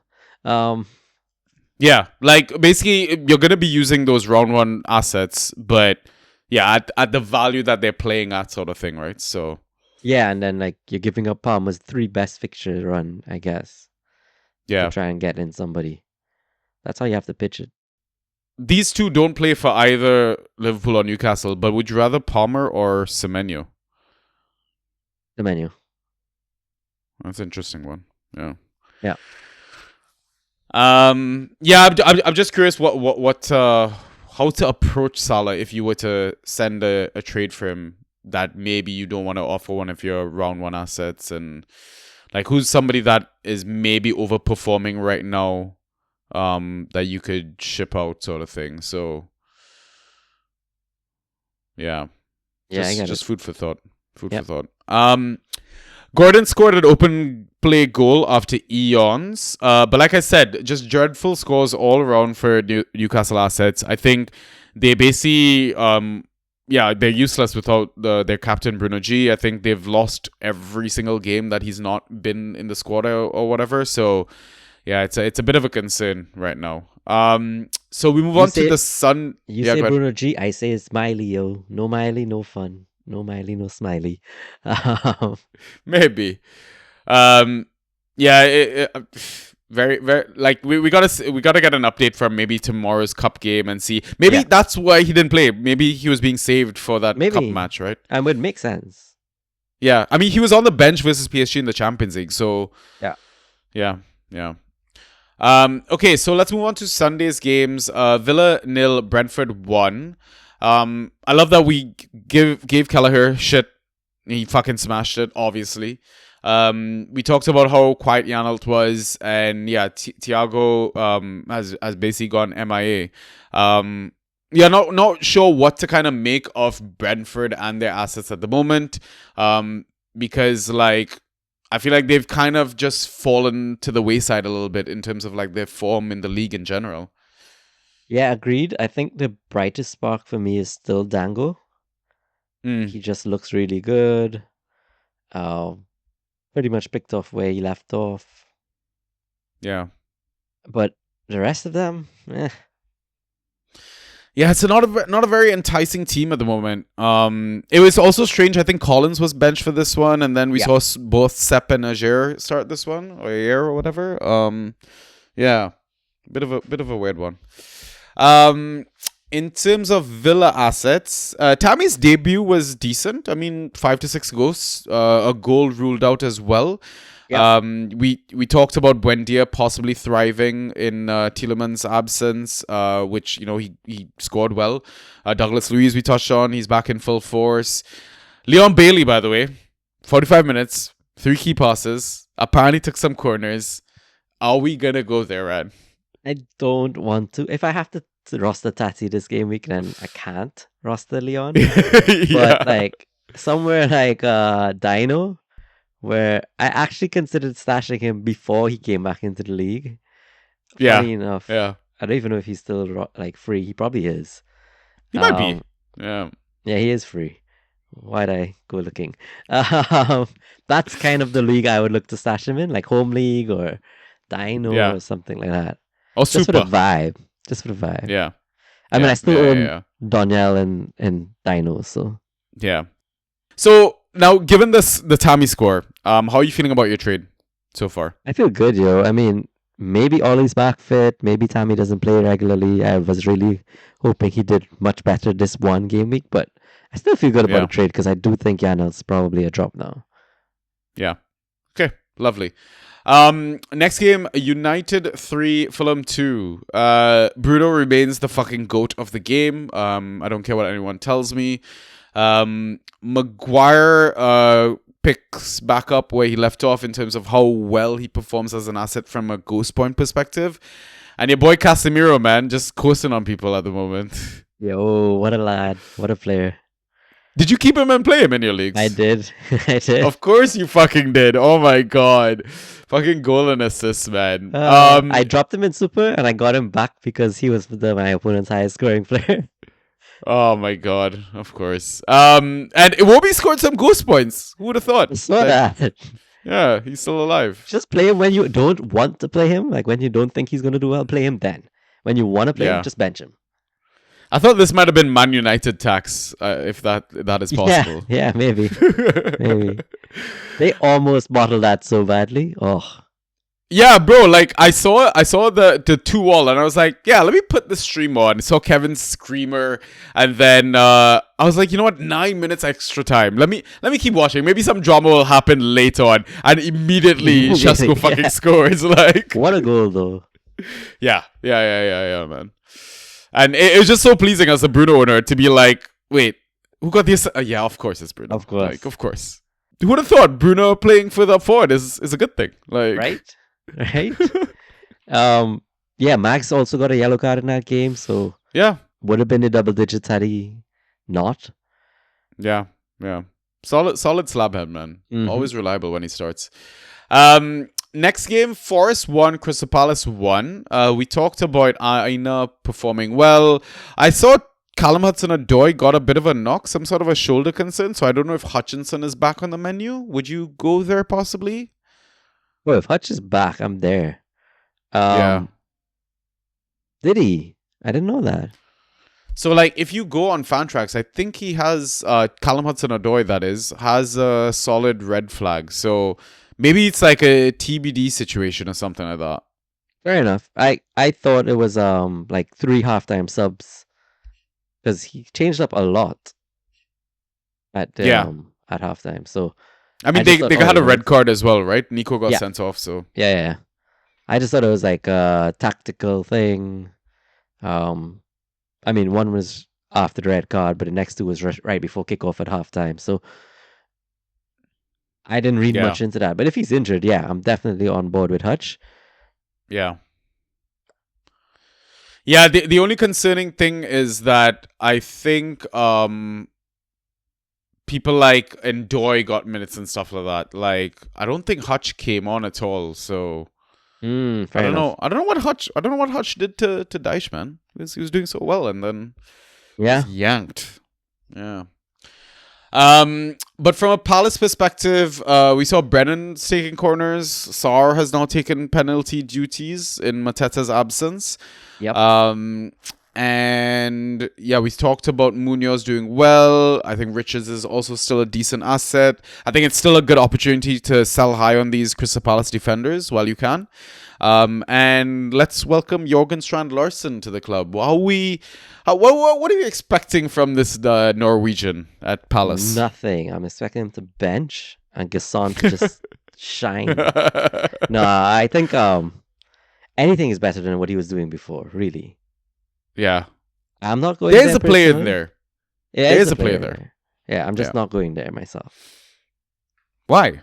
yeah, like, basically, you're going to be using those round 1 assets, but yeah, at the value that they're playing at sort of thing, right? So, Yeah, and then like you're giving up Palmer's 3 best fixture run, I guess. yeah. To try and get in somebody. That's how you have to pitch it. These two don't play for either Liverpool or Newcastle, but would you rather Palmer or Semenyo? The menu. That's an interesting one. Yeah. Yeah. Yeah. I'm just curious what how to approach Salah if you were to send a trade for him that maybe you don't want to offer one of your round 1 assets, and like, who's somebody that is maybe overperforming right now that you could ship out sort of thing. So yeah. Yeah, I get just it. food for thought. For thought. Gordon scored an open play goal after eons. But like I said, just dreadful scores all around for Newcastle assets. I think they basically they're useless without their captain Bruno G. I think they've lost every single game that he's not been in the squad or whatever. So yeah, it's a bit of a concern right now. So we move on to the Sun. You say Bruno G, I say Smiley, yo. No Miley, no fun. No Miley, no Smiley. Maybe. Very, very, like, we gotta get an update from maybe tomorrow's cup game and see. Maybe that's why he didn't play. Maybe he was being saved for that cup match, right? And would make sense. Yeah, I mean, he was on the bench versus PSG in the Champions League, so yeah. Okay, so let's move on to Sunday's games. Villa 0, Brentford 1. I love that we gave Kelleher shit. He fucking smashed it, obviously. We talked about how quiet Janelt was, and yeah, Thiago has basically gone MIA. Not sure what to kind of make of Brentford and their assets at the moment. Because, like, I feel like they've kind of just fallen to the wayside a little bit in terms of, like, their form in the league in general. Yeah, agreed. I think the brightest spark for me is still Dango. He just looks really good. Pretty much picked off where he left off. Yeah. But the rest of them, Yeah, it's not a very enticing team at the moment. It was also strange. I think Collins was benched for this one, and then we saw both Sepp and Ajer start this one, or Ayer or whatever. Yeah, bit of a weird one. In terms of Villa assets, Tammy's debut was decent. I mean, 5 to 6 goals, a goal ruled out as well. Yeah. We talked about Buendia possibly thriving in Tielemans' absence, which he scored well. Douglas Luiz we touched on, he's back in full force. Leon Bailey, by the way, 45 minutes, 3 key passes, apparently took some corners. Are we gonna go there, Rad? I don't want to. If I have to roster Taty this game week, then I can't roster Leon. But like somewhere like Dino, where I actually considered stashing him before he came back into the league. Funny enough, I don't even know if he's still free. He probably is. He might be. Yeah, he is free. Why'd I go looking? That's kind of the league I would look to stash him in, like home league or Dino or something like that. Oh, Just super. for the vibe. Just for the vibe. Yeah. I mean, I still own Daniel and Dino, so. Yeah. So now, given the Tammy score, how are you feeling about your trade so far? I feel good, yo. I mean, maybe Ollie's back fit. Maybe Tammy doesn't play regularly. I was really hoping he did much better this one game week, but I still feel good about the trade because I do think Janel's probably a drop now. Yeah. Okay. Lovely. Next game, United 3, Fulham 2. Bruno remains the fucking GOAT of the game. I don't care what anyone tells me. Maguire picks back up where he left off in terms of how well he performs as an asset from a ghost point perspective. And your boy Casemiro, man, just coasting on people at the moment. Yo, what a lad. What a player. Did you keep him and play him in your leagues? I did. I did. Of course you fucking did. Oh my god. Fucking goal and assist, man. I dropped him in Super and I got him back because he was my opponent's highest scoring player. Oh my god, of course. And Iwobi scored some ghost points. Who would have thought? I saw that. Yeah, he's still alive. Just play him when you don't want to play him. Like when you don't think he's going to do well, play him then. When you want to play him, just bench him. I thought this might have been Man United tax, if that is possible. Yeah, maybe. Maybe. They almost bottled that so badly. Oh. Yeah, bro, like I saw the 2-all and I was like, yeah, let me put the stream on. I saw Kevin's screamer and then I was like, you know what, 9 minutes extra time. Let me keep watching. Maybe some drama will happen later on. And immediately Shasko fucking scores. Like, what a goal though. Yeah, man. And it was just so pleasing as a Bruno owner to be like, wait, who got this? Yeah, of course it's Bruno. Of course. Like, of course. Who would have thought Bruno playing further up forward is a good thing? Like, Right? Yeah, Max also got a yellow card in that game, so yeah, would have been a double digits had he not. Yeah. Solid slab head, man. Mm-hmm. Always reliable when he starts. Next game, Forest 1, Crystal Palace 1. We talked about Aina performing well. I saw Callum Hudson-Odoi got a bit of a knock, some sort of a shoulder concern, so I don't know if Hutchinson is back on the menu. Would you go there possibly? Well, if Hutch is back, I'm there. Yeah. Did he? I didn't know that. So, like, if you go on Fantrax, I think he has, Callum Hudson-Odoi, that is, has a solid red flag. So, maybe it's like a TBD situation or something like that. Fair enough. I thought it was like 3 halftime subs because he changed up a lot at halftime. So I mean, they had a red card as well, right? Nico got sent off, so yeah. I just thought it was like a tactical thing. I mean, one was after the red card, but the next 2 was right before kickoff at halftime. So I didn't read much into that. But if he's injured, I'm definitely on board with Hutch. Yeah. Yeah, the only concerning thing is that I think people like Ndoye got minutes and stuff like that. Like, I don't think Hutch came on at all, so I don't know. I don't know what Hutch did to Dyche, man. He was doing so well and then was yanked. Yeah. But from a Palace perspective, we saw Brennan taking corners. Sarr has now taken penalty duties in Mateta's absence. Yep. And yeah, we talked about Munoz doing well. I think Richards is also still a decent asset. I think it's still a good opportunity to sell high on these Crystal Palace defenders while you can. And let's welcome Jorgen Strand Larsen to the club. What are you expecting from this Norwegian at Palace? Nothing. I'm expecting him to bench and Gasson to just shine. No, I think anything is better than what he was doing before, really. Yeah. I'm not going There there. is a player personally. there. Yeah, There is is a player there. Yeah, I'm just Yeah. not going there myself. Why?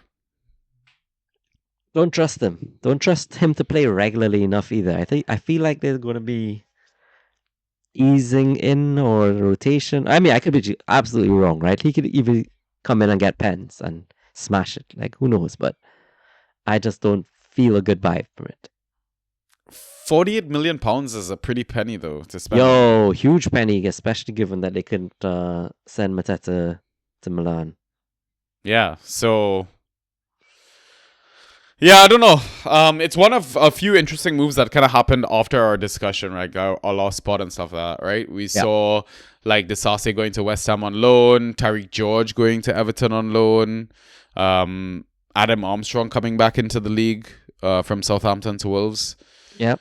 Don't trust him. Don't trust him to play regularly enough either. I feel like there's going to be easing in or rotation. I mean, I could be absolutely wrong, right? He could even come in and get pens and smash it. Like, who knows? But I just don't feel a good vibe from it. 48 million pounds is a pretty penny though to spend. Yo, huge penny, especially given that they couldn't send Mateta to Milan. Yeah, so yeah, I don't know. It's one of a few interesting moves that kind of happened after our discussion, right? Our last spot and stuff like that, right? We saw like Disasi going to West Ham on loan, Tariq George going to Everton on loan, Adam Armstrong coming back into the league from Southampton to Wolves. Yep.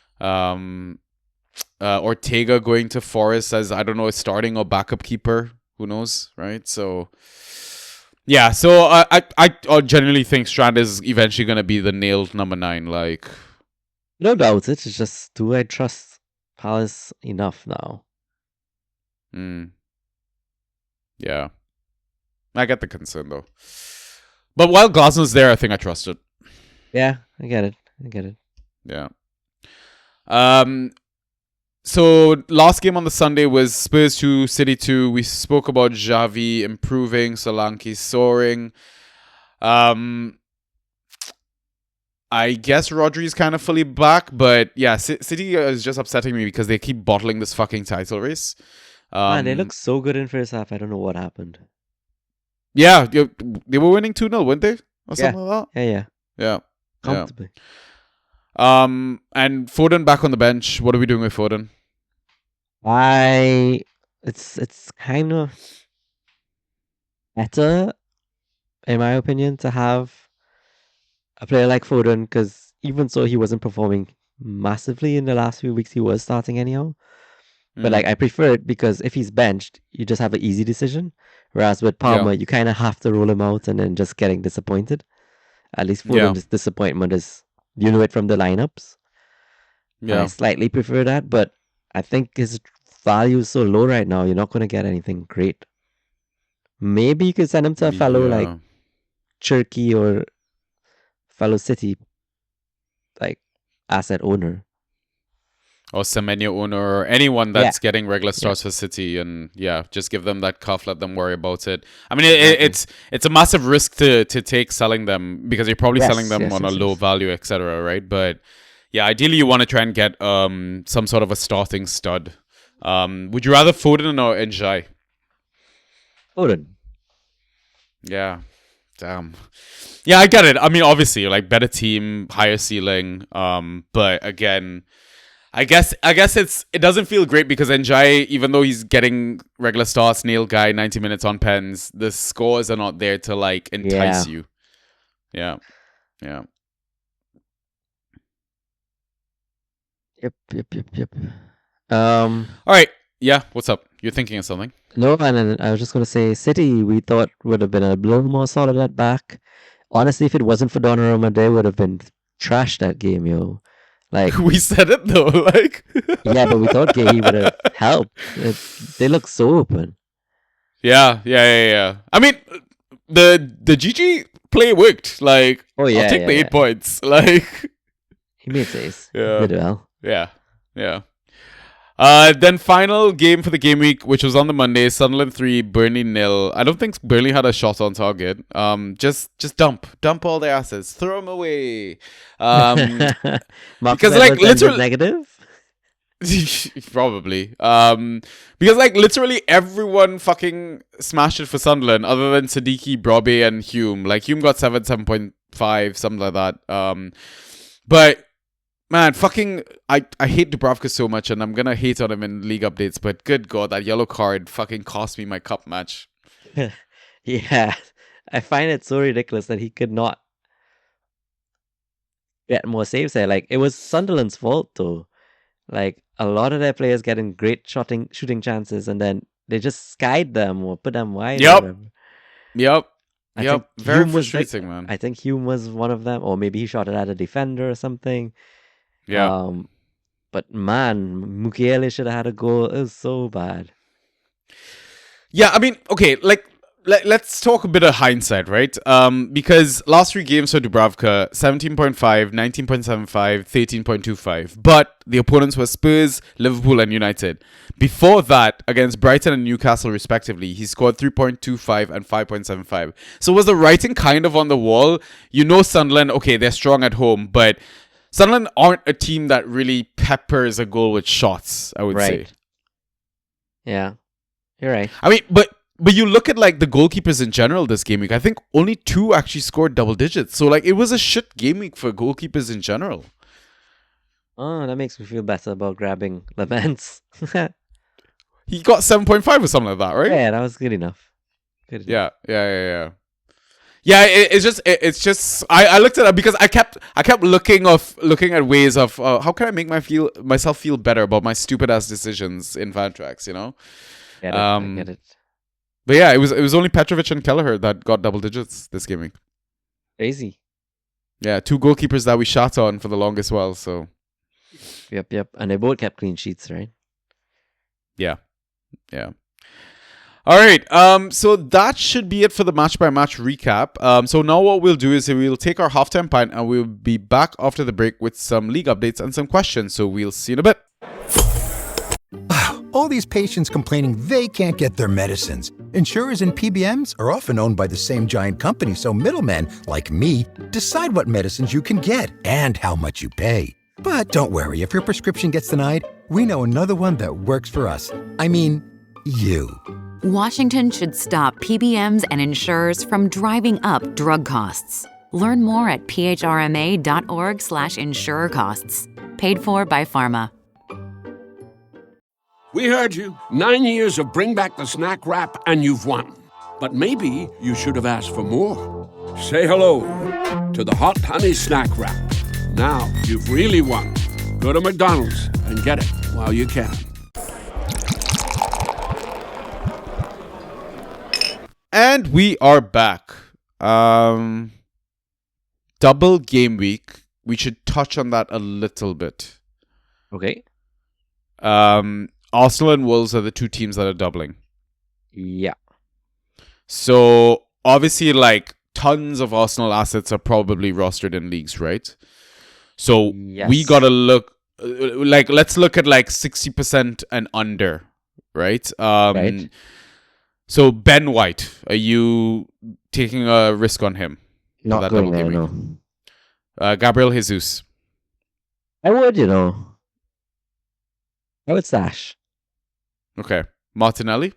Ortega going to Forest as, I don't know, a starting or backup keeper. Who knows, right? So yeah, so I genuinely think Strand is eventually going to be the nailed number 9. Like, No doubt it. It's just, do I trust Palace enough now? Yeah. I get the concern, though. But while Glasnow's there, I think I trust it. Yeah, I get it. Yeah. So last game on the Sunday was Spurs 2, City 2. We spoke about Xavi improving, Solanke soaring. I guess Rodri's kind of fully back, but yeah, City is just upsetting me because they keep bottling this fucking title race. Man, they look so good in first half. I don't know what happened. Yeah, they were winning 2-0, weren't they? Or something like that? Yeah. Yeah. Comfortably. And Foden back on the bench. What are we doing with Foden? It's kind of better, in my opinion, to have a player like Foden, because even so he wasn't performing massively in the last few weeks, he was starting anyhow. But like, I prefer it because if he's benched, you just have an easy decision. Whereas with Palmer, you kind of have to roll him out and then just getting disappointed. At least Foden's disappointment is, you know it from the lineups. Yeah. I slightly prefer that, but I think his value is so low right now, you're not going to get anything great. Maybe you could send him to a fellow like Cherky or fellow City like asset owner. Or Semenyo owner, or anyone that's getting regular starts for City, and just give them that cuff, let them worry about it. I mean, it's a massive risk to take selling them, because you're probably selling them on a low value, etc., right? But yeah, ideally you want to try and get some sort of a starting stud. Would you rather Foden or Njai? Foden. Yeah. Damn. Yeah, I get it. I mean, obviously, like, better team, higher ceiling. But again, I guess it doesn't feel great because Njai, even though he's getting regular starts, nail guy, 90 minutes on pens, the scores are not there to like entice you. Yeah. Yep. All right. Yeah. What's up? You're thinking of something? No, and I was just gonna say, City we thought would have been a little more solid at back. Honestly, if it wasn't for Donnarumma, they would have been trashed that game, yo. Like, we said it though, like. Yeah, but we thought Gay would have helped. They look so open. Yeah. I mean, the GG play worked. Like, I'll take the 8 points. Like, he made saves. Yeah. He did well. Yeah. Then final game for the game week, which was on the Monday, Sunderland 3, Burnley 0. I don't think Burnley had a shot on target. Just dump all their assets, throw them away. Because like literally negative. Probably. Because like literally everyone fucking smashed it for Sunderland, other than Siddiqui, Brobbey, and Hume. Like Hume got 7.5, something like that. But Man, fucking, I hate Dubravka so much, and I'm gonna hate on him in league updates. But good God, that yellow card fucking cost me my cup match. Yeah, I find it so ridiculous that he could not get more saves there. Like, it was Sunderland's fault though. Like, a lot of their players getting great shooting chances, and then they just skied them or put them wide. Yep. Or whatever. Yep. I Yep. think Very Hume was like- frustrating, man. I think Hume was one of them, or maybe he shot it at a defender or something. Yeah. But man, Mukiele should have had a goal. It was so bad. Yeah, I mean, okay, like let's talk a bit of hindsight, right? Because last 3 games for Dubravka, 17.5, 19.75, 13.25. But the opponents were Spurs, Liverpool, and United. Before that, against Brighton and Newcastle, respectively, he scored 3.25 and 5.75. So was the writing kind of on the wall? You know Sunderland, okay, they're strong at home, but Sunderland aren't a team that really peppers a goal with shots, I would say. Right. Yeah, you're right. I mean, but you look at like the goalkeepers in general this game week. I think only 2 actually scored double digits. So like it was a shit game week for goalkeepers in general. Oh, that makes me feel better about grabbing Laments. He got 7.5 or something like that, right? Yeah, that was good enough. Good enough. Yeah. Yeah, it's just I looked at it because I kept looking at ways of how can I make myself feel better about my stupid ass decisions in fan tracks, you know? I get it. But yeah, it was only Petrovic and Kelleher that got double digits this game week. Crazy. Yeah, 2 goalkeepers that we shot on for the longest while, so Yep. And they both kept clean sheets, right? yeah. All right, so that should be it for the match by match recap. So now what we'll do is we'll take our halftime pint and we'll be back after the break with some league updates and some questions. So we'll see you in a bit. All these patients complaining they can't get their medicines. Insurers and PBMs are often owned by the same giant company, so middlemen, like me, decide what medicines you can get and how much you pay. But don't worry, if your prescription gets denied, we know another one that works for us. I mean, you. Washington should stop PBMs and insurers from driving up drug costs. Learn more at phrma.org/insurer costs. Paid for by Pharma. We heard you. 9 years of Bring Back the Snack Wrap, and you've won. But maybe you should have asked for more. Say hello to the Hot Honey Snack Wrap. Now you've really won. Go to McDonald's and get it while you can. And we are back. Double game week. We should touch on that a little bit. Okay. Arsenal and Wolves are the 2 teams that are doubling. Yeah. So obviously, like, tons of Arsenal assets are probably rostered in leagues, right? So Yes. we gotta look, like, let's look at like 60% and under, right? Right. So Ben White, are you taking a risk on him? for Not that going double there, game no. week? Gabriel Jesus. I would, I would stash. Okay. Martinelli.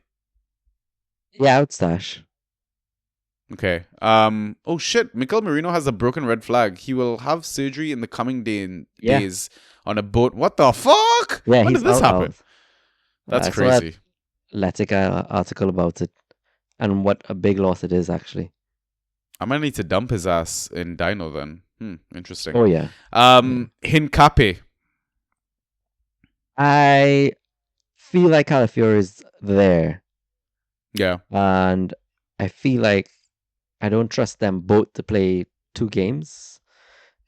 Yeah, I would stash. Okay. Oh shit. Mikel Merino has a broken red flag. He will have surgery in the coming Yeah. days on a boat. What the fuck? Yeah, When he's did this out. happen? That's I saw that crazy. Letica article about it, and what a big loss it is, actually. I might need to dump his ass in Dino then. Interesting. Oh yeah. Hincape. I feel like Calafiore is there, Yeah. and I feel like I don't trust them both to play 2 games,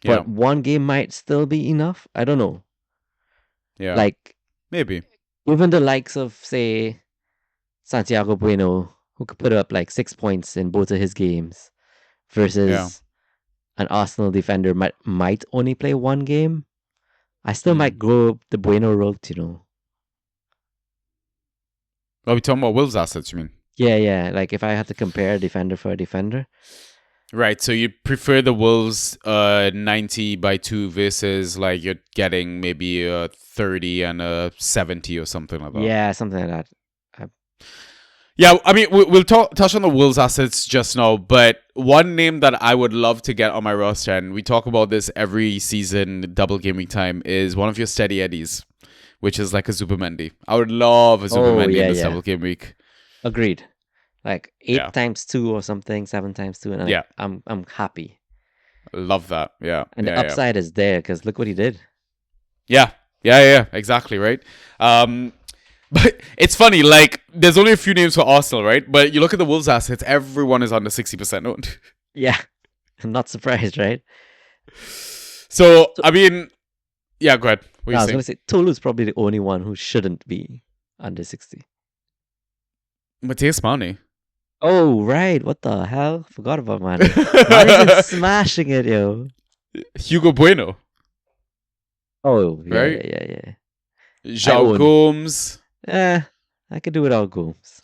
but Yeah. 1 game might still be enough. I don't know. Yeah. Like, Maybe. even the likes of, say, Santiago Bueno, who could put up like 6 points in both of his games, versus an Arsenal defender might only play 1 game. I still might go the Bueno route, Are we talking about Wolves assets, you mean? Yeah. Like, if I had to compare a defender for a defender. Right, so you prefer the Wolves 90 by 2 versus like you're getting maybe a 30 and a 70 or something like that. Yeah, something like that. Yeah, I mean, we'll touch on the Wolves assets just now, but one name that I would love to get on my roster, and we talk about this every season, double game week time, is one of your steady eddies, which is like a Zubimendi. I would love a Zubimendi in this double game week. Agreed. Like 8 times 2 or something, 7 times 2, and I'm happy. Love that. Yeah. And the upside is there because look what he did. Yeah. Exactly, right? But it's funny, like, there's only a few names for Arsenal, right? But you look at the Wolves assets, everyone is under 60% owned. Yeah. I'm not surprised, right? So I mean, yeah, go ahead. What I are was you going to saying? say, Tolu's probably the only one who shouldn't be under 60. Mateus Mane. Oh, right. What the hell? Forgot about Mane. Mane's been smashing it, yo. Hugo Bueno. Oh, yeah, Right? yeah. João Gomes. I could do without Gomes.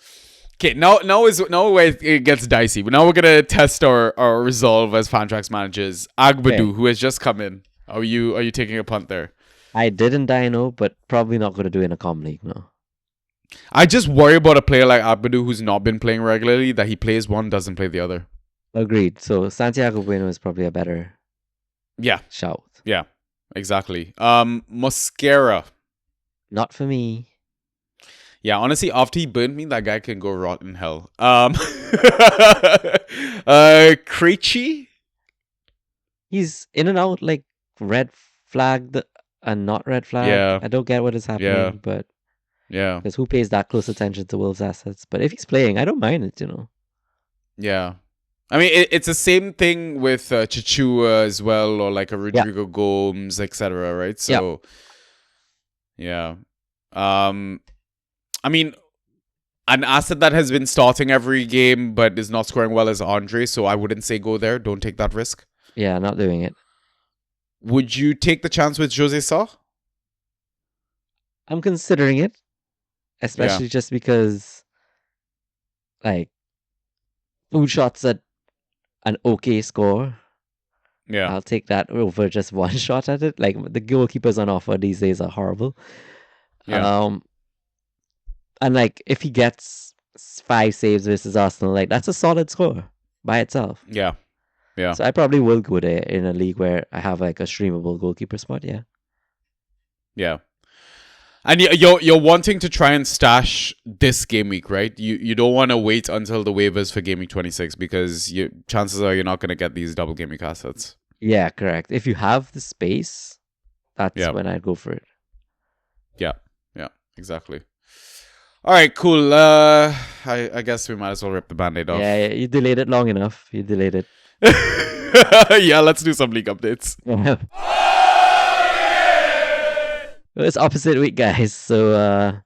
Okay, now where it gets dicey. But now we're gonna test our resolve as Fantrax managers. Agbadu, who has just come in. Are you taking a punt there? I didn't dino, but probably not gonna do in a com league, no. I just worry about a player like Agbadu who's not been playing regularly, that he plays one, doesn't play the other. Agreed. So Santiago Bueno is probably a better shout. Yeah, exactly. Mosquera. Not for me. Yeah, honestly, after he burned me, that guy can go rot in hell. Krejci? He's in and out like red flagged and not red flagged. Yeah. I don't get what is happening, but yeah, because who pays that close attention to Will's assets? But if he's playing, I don't mind it, Yeah. I mean, it's the same thing with Chichua as well, or like a Rodrigo Gomes, etc., right? So, yeah. I mean, an asset that has been starting every game but is not scoring well is Andre, so I wouldn't say go there. Don't take that risk. Yeah, not doing it. Would you take the chance with Jose Sa? I'm considering it, especially just because, like, 2 shots at an okay score. Yeah. I'll take that over just 1 shot at it. Like, the goalkeepers on offer these days are horrible. Yeah. And like, if he gets 5 saves versus Arsenal, like, that's a solid score by itself. Yeah. So I probably will go there in a league where I have like a streamable goalkeeper spot. Yeah. And you're wanting to try and stash this game week, right? You don't want to wait until the waivers for game week 26 because chances are you're not going to get these double game week assets. Yeah, correct. If you have the space, that's when I'd go for it. Yeah, exactly. All right, cool. I guess we might as well rip the Band-Aid off. Yeah, you delayed it long enough. You delayed it. Yeah, let's do some league updates. It's opposite week, guys. So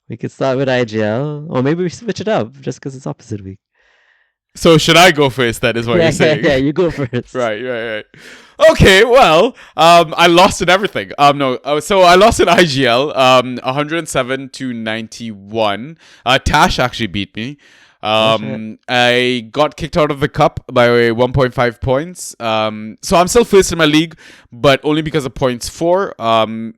we could start with IGL, or maybe we switch it up just because it's opposite week. So should I go first? That is what you're saying. Yeah, you go first. Right. Okay, well, I lost in everything. So I lost in IGL, 107 to 91. Tash actually beat me. I got kicked out of the cup by 1.5 points. So I'm still first in my league, but only because of points 4.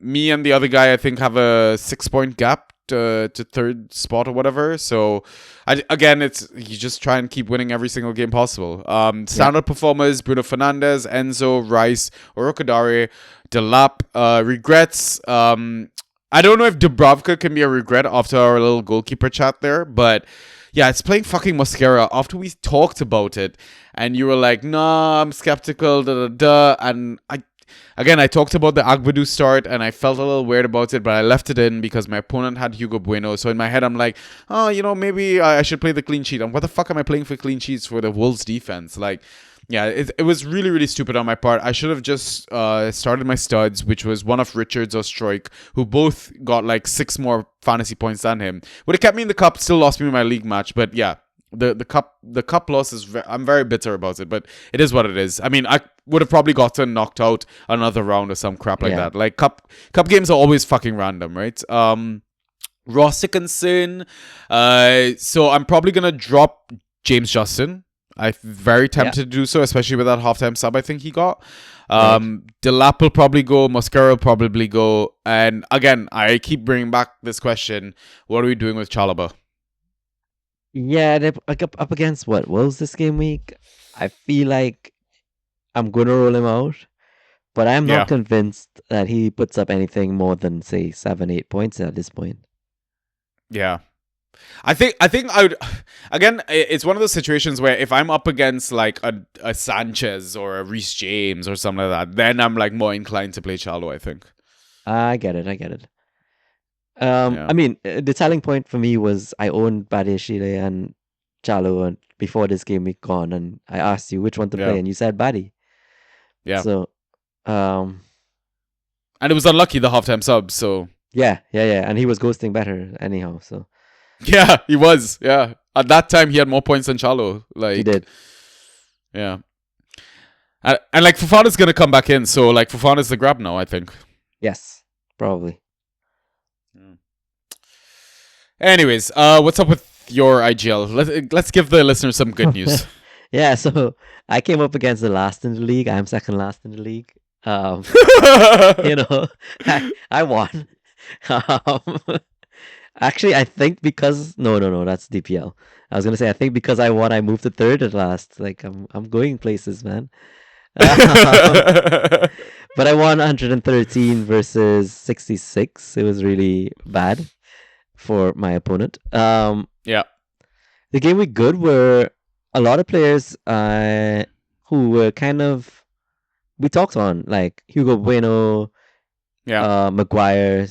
Me and the other guy, I think, have a 6-point gap to third spot or whatever. So you just try and keep winning every single game possible. Standout performers: Bruno Fernandes, Enzo, Rice, Orokadare, Delap. Regrets. I don't know if Dubravka can be a regret after our little goalkeeper chat there, but yeah, it's playing fucking Mosquera after we talked about it, and you were like, nah, I'm skeptical, and I talked about the Agbadu start, and I felt a little weird about it, but I left it in because my opponent had Hugo Bueno, so in my head I'm like, maybe I should play the clean sheet, and what the fuck am I playing for clean sheets for the Wolves defense? Like, yeah, it was really, really stupid on my part. I should have just started my studs, which was one of Richards or Stroik, who both got like 6 more fantasy points than him. Would have kept me in the cup, still lost me my league match. But yeah, the cup loss is I'm very bitter about it, but it is what it is. I mean, I would have probably gotten knocked out another round or some crap like that. Like cup games are always fucking random, right? Roster concern. So I'm probably gonna drop James Justin. I'm very tempted to do so, especially with that halftime sub I think he got. Delap will probably go. Mosquera will probably go. And again, I keep bringing back this question. What are we doing with Chalaba? Yeah, they're up against what? Wolves this game week? I feel like I'm going to roll him out, but I'm not Yeah. convinced that he puts up anything more than, say, 7, 8 points at this point. Yeah. I think I would again. It's one of those situations where if I'm up against like a Sanchez or a Reece James or something like that, then I'm like more inclined to play Charlo. I think. I get it. Yeah. I mean, the telling point for me was I owned Badiashile and Chalo and before this game week gone, and I asked you which one to play, Yeah. and you said Badi. Yeah. So, And it was unlucky the halftime sub. So yeah, and he was ghosting better anyhow. So yeah, he was. Yeah. At that time, he had more points than Charlo. Like he did. Yeah. And like Fofana's gonna come back in, so like Fofana's the grab now. I think. Yes, probably. Anyways, what's up with your IGL? Let's give the listeners some good news. Yeah, so I came up against the last in the league. I'm second last in the league. You know, I won. Actually, I think because no, that's DPL. I was gonna say I think because I won, I moved to third at last. Like I'm going places, man. But I won 113 versus 66. It was really bad for my opponent. Yeah. The game we good were a lot of players who were kind of we talked on like Hugo Bueno, Yeah. Maguire,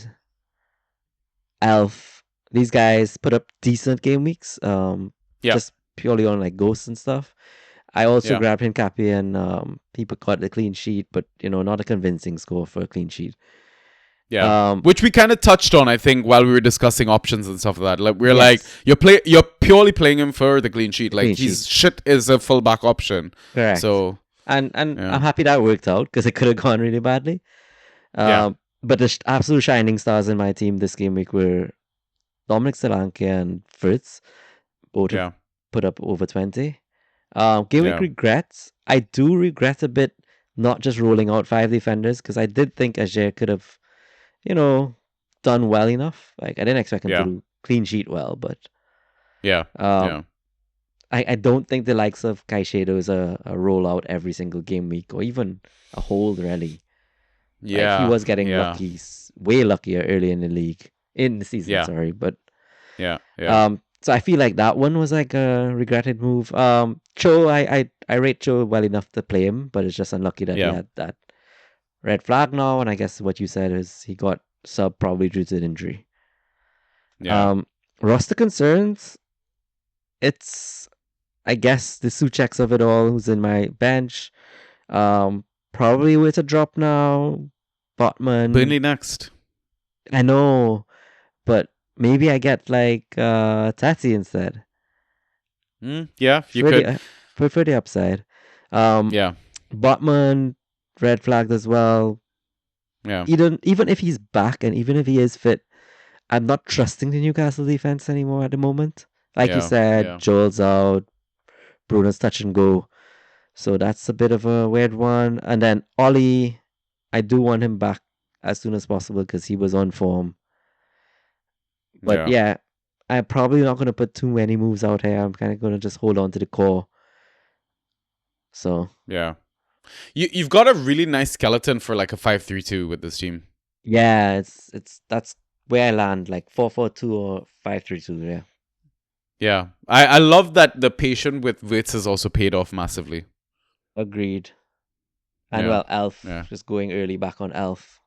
Elf. These guys put up decent game weeks. Yeah. Just purely on like ghosts and stuff. I also Yeah. grabbed Hincapi and people got the clean sheet, but not a convincing score for a clean sheet. Yeah. Which we kind of touched on, I think, while we were discussing options and stuff like that. Like we're like, Yes. you're purely playing him for the clean sheet. Like Clean his shit is a fullback option. Correct. So And Yeah. I'm happy that worked out because it could have gone really badly. Yeah. But the absolute shining stars in my team this game week were Dominic Solanke and Fritz. Both have yeah. put up over 20. Game week Yeah. regrets. I do regret a bit not just rolling out 5 defenders because I did think Ajay could have, done well enough. Like I didn't expect him Yeah. to do clean sheet well, but Yeah. Yeah. I don't think the likes of Kaishedo is a rollout every single game week or even a hold rally. Yeah. Like, he was getting yeah. lucky, way luckier early in the season, Yeah. sorry. But Yeah. Yeah. so I feel like that one was like a regretted move. Cho, I rate Cho well enough to play him, but it's just unlucky that he Yeah. had that red flag now. And I guess what you said is he got sub probably due to an injury. Yeah. Roster concerns. It's I guess the Sucheks of it all who's in my bench. Probably with a drop now. Botman. Burnley next. I know, but maybe I get like Taty instead. Yeah. You could. For the upside. Yeah. Botman red flagged as well. Yeah. Even if he's back and even if he is fit, I'm not trusting the Newcastle defense anymore at the moment. Like you Yeah, said, yeah. Joel's out, Bruno's touch and go. So that's a bit of a weird one. And then Ollie, I do want him back as soon as possible because he was on form. But yeah, I'm probably not going to put too many moves out here. I'm kind of going to just hold on to the core. So Yeah. You've got a really nice skeleton for like a 5-3-2 with this team. yeah, that's where I land, like 4-4-2 or 5-3-2. Yeah. Yeah. I love that the patient with Wits has also paid off massively. Agreed. And Yeah, well, Elf, yeah. just going early back on Elf.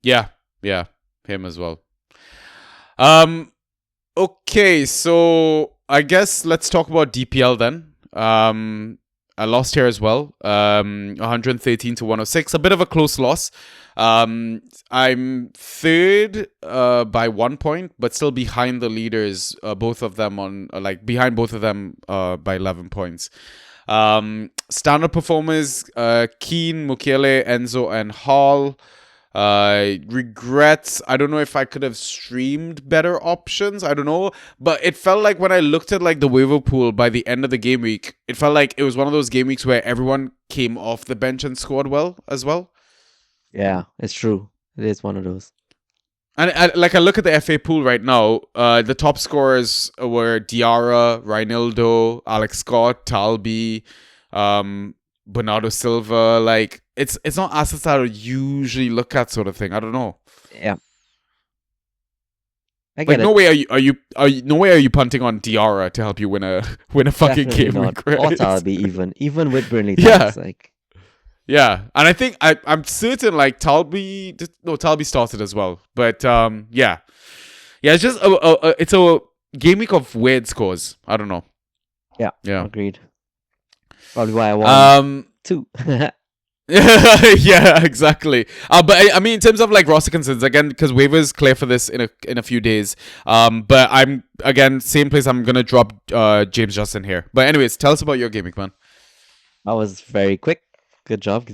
Yeah. Yeah. Him as well. Okay, so I guess let's talk about DPL then. I lost here as well. 113 to 106. A bit of a close loss. I'm third by 1 point, but still behind the leaders, both of them behind both of them by 11 points. Standard performers, Keen, Mukiele, Enzo, and Hall. Regrets. I don't know if I could have streamed better options. I don't know. But it felt like when I looked at like the waiver pool by the end of the game week, it felt like it was one of those game weeks where everyone came off the bench and scored well as well. Yeah, it's true. It is one of those. And I look at the FA pool right now. The top scorers were Diarra, Reinildo, Alex Scott, Talby, Bernardo Silva. Like it's not assets that I would usually look at, sort of thing. I don't know. Yeah. I Like get it. no way are you punting on Diarra to help you win a fucking Definitely game not. week, Or right? Talby even with Burnley Yeah. tax, like Yeah, and I think I'm certain like Talby started as well, but yeah, it's just it's a game week of weird scores. I don't know. yeah, Yeah. agreed. Probably why I won two. Yeah, exactly. But I mean, in terms of like roster concerns, again, because waivers clear for this in a few days. But I'm again same place. I'm gonna drop James Justin here. But anyways, tell us about your game week, man. That was very quick. Good job.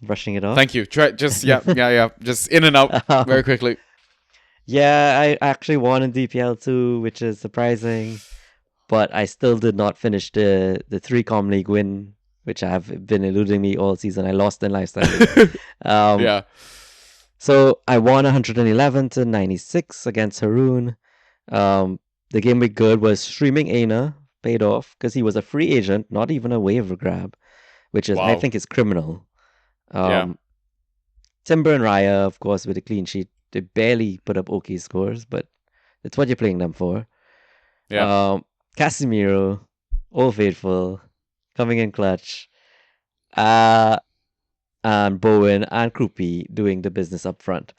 Brushing it off. Thank you. Try just just in and out very quickly. Yeah, I actually won in DPL too, which is surprising. But I still did not finish the 3-com league win, which have been eluding me all season. I lost in lifestyle league. Yeah. So I won 111 to 96 against Haroon. The game week good was streaming Aina, paid off because he was a free agent, not even a waiver grab, which is I Wow. think is criminal. Yeah. Timber and Raya, of course, with a clean sheet, they barely put up okay scores, but it's what you're playing them for. Yeah. Casemiro, Old Faithful, coming in clutch. And Bowen and Krupi doing the business up front.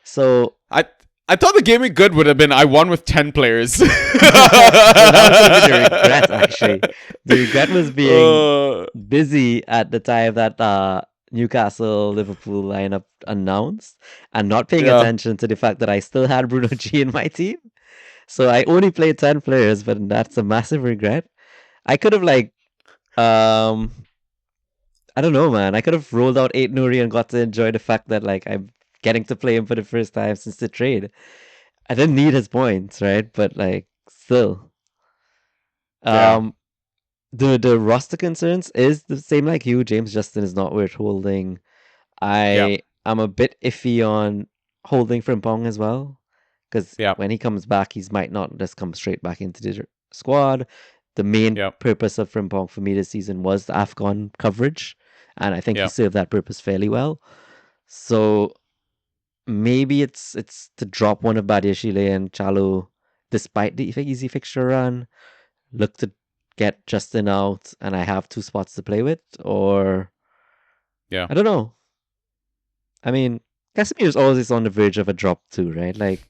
So I thought the game week good would have been I won with 10 players. that was going to be the regret, actually. The regret was being busy at the time that Newcastle Liverpool lineup announced and not paying attention to the fact that I still had Bruno G in my team. So I only played 10 players, but that's a massive regret. I could have I don't know, man. I could have rolled out 8 Nuri and got to enjoy the fact that I'm getting to play him for the first time since the trade. I didn't need his points, right? But still. The roster concerns is the same like you. James Justin is not worth holding. I'm a bit iffy on holding Frimpong as well. Because when he comes back, he might not just come straight back into the squad. The main purpose of Frimpong for me this season was the AFCON coverage. And I think he served that purpose fairly well. So maybe it's to drop one of Badiashile and Chalo despite the easy fixture run. Look to get Justin out and I have 2 spots to play with. Or I don't know. I mean, Casemiro's always on the verge of a drop too, right?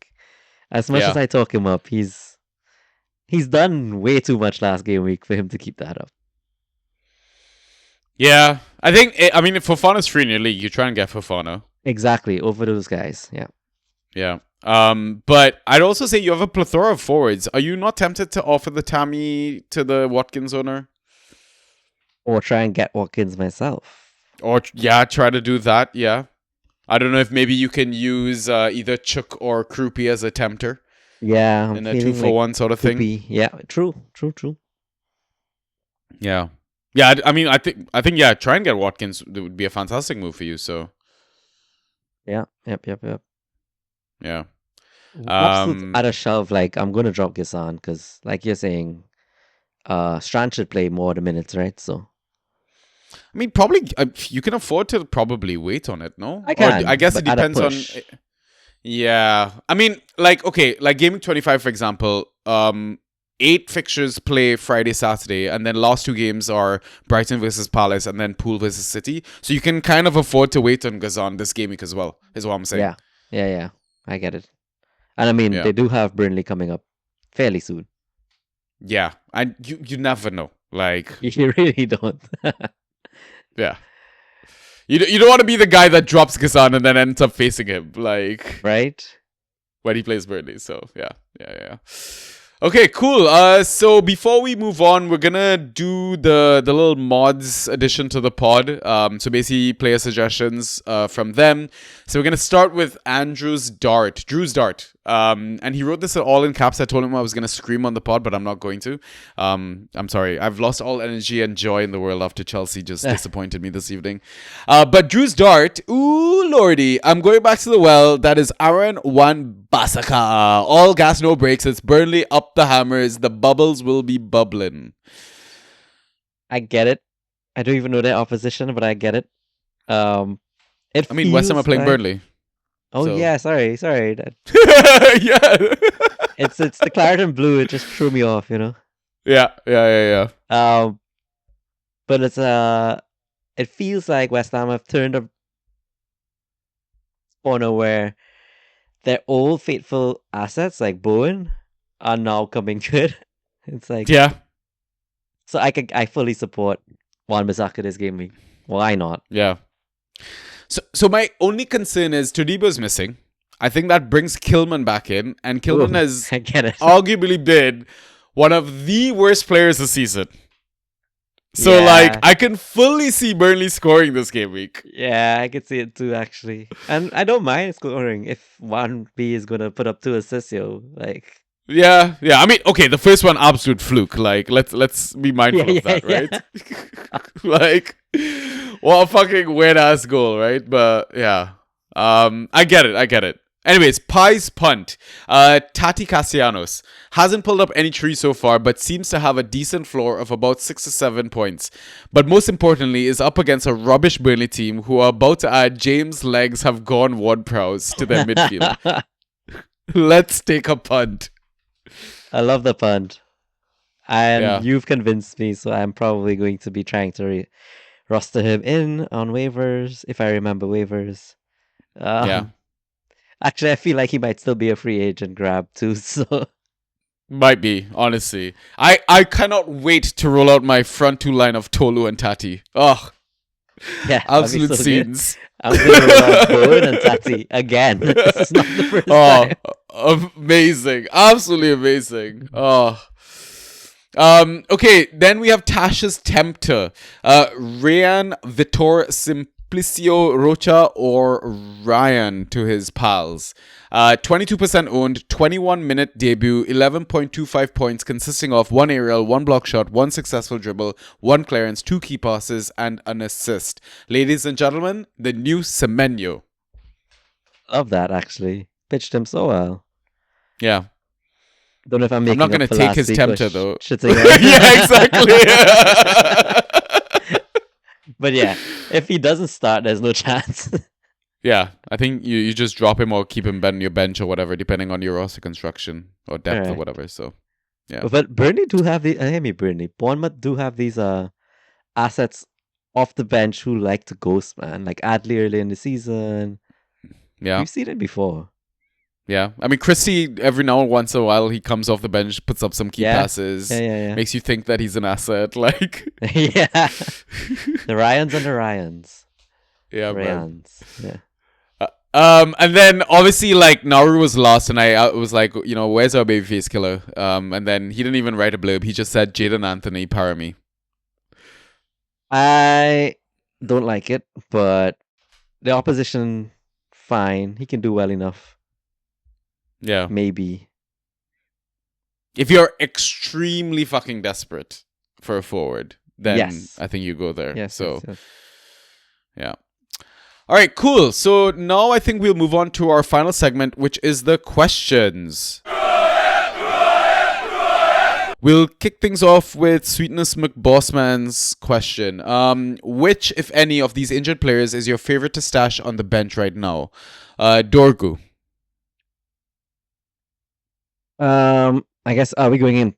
As much as I talk him up, he's done way too much last game week for him to keep that up. Yeah, I think, if Fofana's free in your league, you try and get Fofana. Exactly, over those guys, yeah. Yeah. But I'd also say you have a plethora of forwards. Are you not tempted to offer the Tammy to the Watkins owner? Or try and get Watkins myself. Or, try to do that, yeah. I don't know if maybe you can use either Chuk or Krupi as a tempter. Yeah. In a 2-for-1 sort of thing. Yeah, true. Yeah. Yeah, I think try and get Watkins. It would be a fantastic move for you, so. Yeah, yep. Yeah. At a shove, I'm going to drop Gisan because, like you're saying, Strand should play more of the minutes, right? So. I mean, probably, you can afford to probably wait on it, no? I can. I guess it depends on. Yeah. I mean, GW25, for example, 8 fixtures play Friday, Saturday, and then last 2 games are Brighton versus Palace and then Poole versus City. So you can kind of afford to wait on Gazan this game week as well, is what I'm saying. Yeah. I get it. And I mean, they do have Burnley coming up fairly soon. Yeah. And you never know. You really don't. Yeah. You don't want to be the guy that drops Gazan and then ends up facing him. Right? When he plays Burnley. So, yeah. Okay, cool. So before we move on, we're gonna do the little mods addition to the pod. So basically player suggestions from them. So we're gonna start with Drew's Dart. And he wrote this all in caps. I told him I was gonna scream on the pod, but I'm not going to. I'm sorry. I've lost all energy and joy in the world after Chelsea just disappointed me this evening. But Drew's Dart, ooh lordy, I'm going back to the well. That is Aaron Wan Basaka. All gas, no brakes. It's Burnley up the hammers. The bubbles will be bubbling. I get it. I don't even know their opposition, but I get it. It I mean, West Ham are feels playing like- Burnley. Oh so- yeah, sorry. Yeah. It's the claret and blue. It just threw me off, you know. Yeah. But it feels like West Ham have turned a corner where their old faithful assets like Bowen are now coming good. It's like Yeah. So I fully support Wan-Bissaka this game week. Why not? Yeah. So my only concern is Todibo's missing. I think that brings Kilman back in, and Kilman has I get it. arguably been one of the worst players this season. So Yeah. like I can fully see Burnley scoring this game week. Yeah, I could see it too actually. And I don't mind scoring if 1B is gonna put up 2 assists, yo. Like Yeah. I mean, okay, the first one absolute fluke. Like let's be mindful of that, right? Like what a fucking weird ass goal, right? But yeah. I get it. Anyways, Pie's punt. Taty Castellanos hasn't pulled up any tree so far, but seems to have a decent floor of about 6 to 7 points. But most importantly, is up against a rubbish Burnley team who are about to add James Legs have gone Ward-Prowse to their midfield. Let's take a punt. I love the punt. And Yeah. you've convinced me, so I'm probably going to be trying to roster him in on waivers, if I remember waivers. Yeah. Actually, I feel like he might still be a free agent grab too, so... Might be, honestly. I cannot wait to roll out my front two line of Tolu and Taty. Oh, Yeah, that'd be absolute so good. scenes. I'm going to roll out Bowen and Taty again. This is not the first time. Amazing. Absolutely amazing. Oh. Okay, then we have Tash's Tempter. Ryan Vitor Simplicio Rocha or Ryan to his pals. 22% owned, 21-minute debut, 11.25 points consisting of 1 aerial, 1 block shot, 1 successful dribble, 1 clearance, 2 key passes, and an assist. Ladies and gentlemen, the new Semenyo. Love that, actually. Pitched him so well. Yeah. Don't know if I'm making not up gonna for take last his week Tempter, or though. shitting on- Yeah, exactly. But yeah, if he doesn't start, there's no chance. Yeah, I think you just drop him or keep him on your bench or whatever, depending on your roster construction or depth or Alright. whatever. So, yeah. But Burnley do have the Burnley. Bournemouth do have these assets off the bench who like to ghost, man. Like Adley early in the season. Yeah. We've seen it before. Yeah. I mean, Christie, every now and once in a while, he comes off the bench, puts up some key Yeah. passes, Yeah. makes you think that he's an asset. Like, Yeah. The Ryans and the Ryans. yeah, man. Ryans. Yeah. And then obviously, like, Nauru was lost, and I was like, you know, where's our babyface killer? And then he didn't even write a blurb. He just said, Jaden Anthony, para me. I don't like it, but the opposition, fine. He can do well enough. Yeah. Maybe. If you're extremely fucking desperate for a forward, then Yes. I think you go there. Yes. So, yes. yeah. All right, cool. So now I think we'll move on to our final segment, which is the questions. We'll kick things off with Sweetness McBossman's question. Which, if any, of these injured players is your favorite to stash on the bench right now? Dorgu. I guess are we going in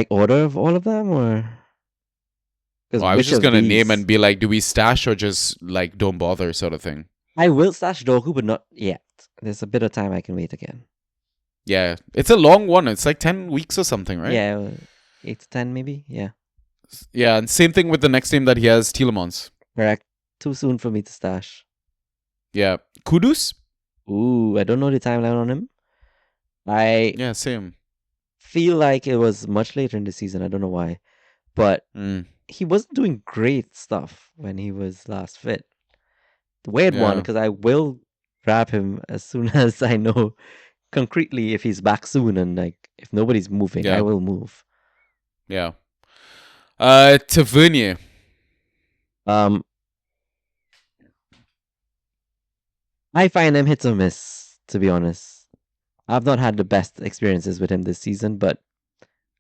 order of all of them, or? Oh, I was which just of gonna these- name and be like, do we stash or just like don't bother sort of thing. I will stash Doku, but not yet. There's a bit of time I can wait again. Yeah, it's a long one. It's like 10 weeks or something, right? Yeah, 8 to 10 maybe. Yeah, Yeah, and same thing with the next name that he has, Tielemans. correct. Too soon for me to stash. Yeah. Kudus? Ooh, I don't know the timeline on him. I Yeah, same. feel like it was much later in the season. I don't know why, but Mm. he wasn't doing great stuff when he was last fit. The weird one, Yeah. because I will grab him as soon as I know concretely if he's back soon, and like if nobody's moving, Yeah. I will move. Yeah. Tavernier. I find them hit or miss, to be honest. I've not had the best experiences with him this season, but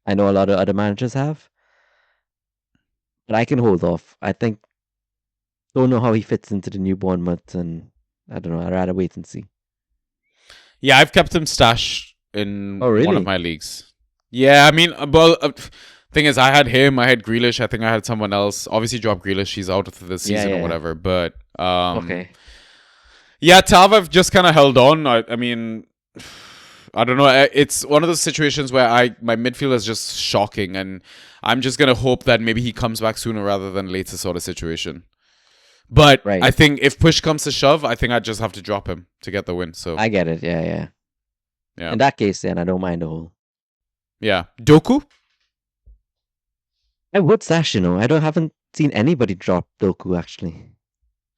I know a lot of other managers have. But I can hold off. I think don't know how he fits into the new Bournemouth, and I don't know. I'd rather wait and see. Yeah, I've kept him stashed in Oh, really? one of my leagues. Yeah, I mean, well, thing is, I had him, I had Grealish, I think I had someone else. Obviously, dropped Grealish, he's out of the season or whatever. But Okay. yeah, Tav, I've just kind of held on. I mean, I don't know. It's one of those situations where my midfield is just shocking, and I'm just gonna hope that maybe he comes back sooner rather than later, sort of situation. But Right. I think if push comes to shove, I think I just have to drop him to get the win. So I get it. Yeah. yeah, In that case, then I don't mind the whole. yeah. Doku. I would stash, I haven't seen anybody drop Doku actually.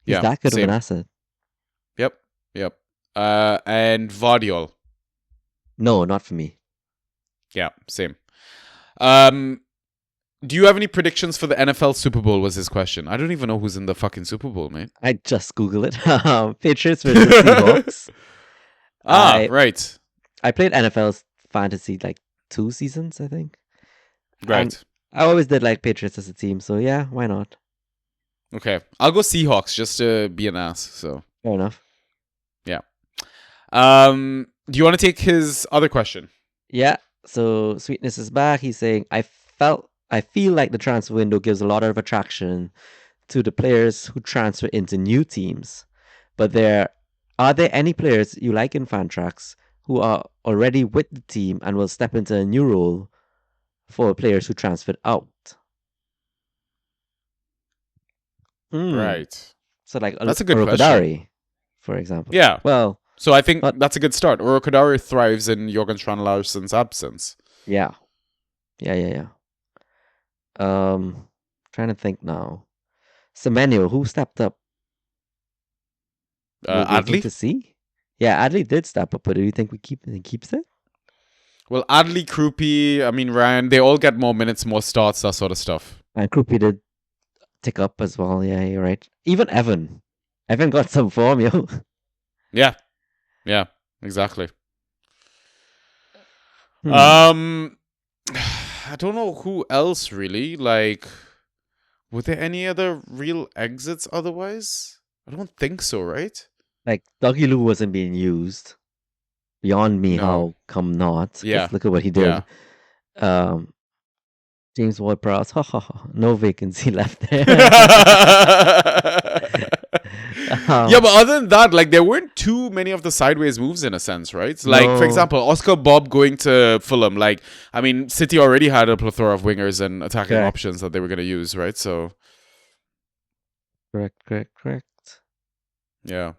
He's Yeah, that good of same. an asset. Yep. And Vardiol. No, not for me. Yeah, same. Do you have any predictions for the NFL Super Bowl? Was his question. I don't even know who's in the fucking Super Bowl, mate. I just Google it. Patriots versus Seahawks. Right. I played NFL fantasy like 2 seasons, I think. Right. And I always did like Patriots as a team, so yeah, why not? Okay. I'll go Seahawks just to be an ass. So Fair enough. yeah. Do you want to take his other question? Yeah. So Sweetness is back. He's saying, I feel like the transfer window gives a lot of attraction to the players who transfer into new teams. But are there any players you like in Fantrax who are already with the team and will step into a new role for players who transferred out? Right. So like That's a good Orokodari, for example. Yeah. Well, So I think but- that's a good start. Orokodari thrives in Jorgen Strand Larsen's absence. yeah. Trying to think now. Semenyo, who stepped up? Adley? To see? Yeah, Adley did step up, but do you think he keeps it? Well, Adley, Krupi, I mean, Ryan, they all get more minutes, more starts, that sort of stuff. And Krupi did tick up as well. Yeah, you're right. Even Evan. Evan got some form, yo. Yeah, exactly. Hmm. I don't know who else really. Like, were there any other real exits otherwise? I don't think so, right? Like, Doggy Lou wasn't being used. Beyond me, No. how come not? Yeah. Just look at what he did. Yeah. James Ward-Prowse, no vacancy left there. Yeah, but other than that, like, there weren't too many of the sideways moves in a sense, right? Like, for No. example, Oscar Bob going to Fulham. Like, I mean, City already had a plethora of wingers and attacking Correct. options that they were going to use, right? So, Correct. yeah.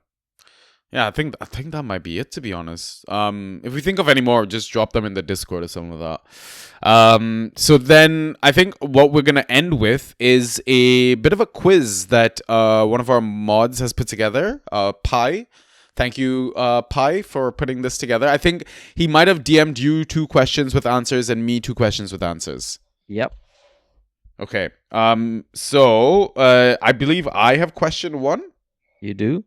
Yeah, I think that might be it, to be honest. If we think of any more, just drop them in the Discord or something like that. So then I think what we're gonna end with is a bit of a quiz that one of our mods has put together. Pi. Thank you, Pi, for putting this together. I think he might have DM'd you 2 questions with answers and me 2 questions with answers. Yep. Okay. So I believe I have question 1. You do?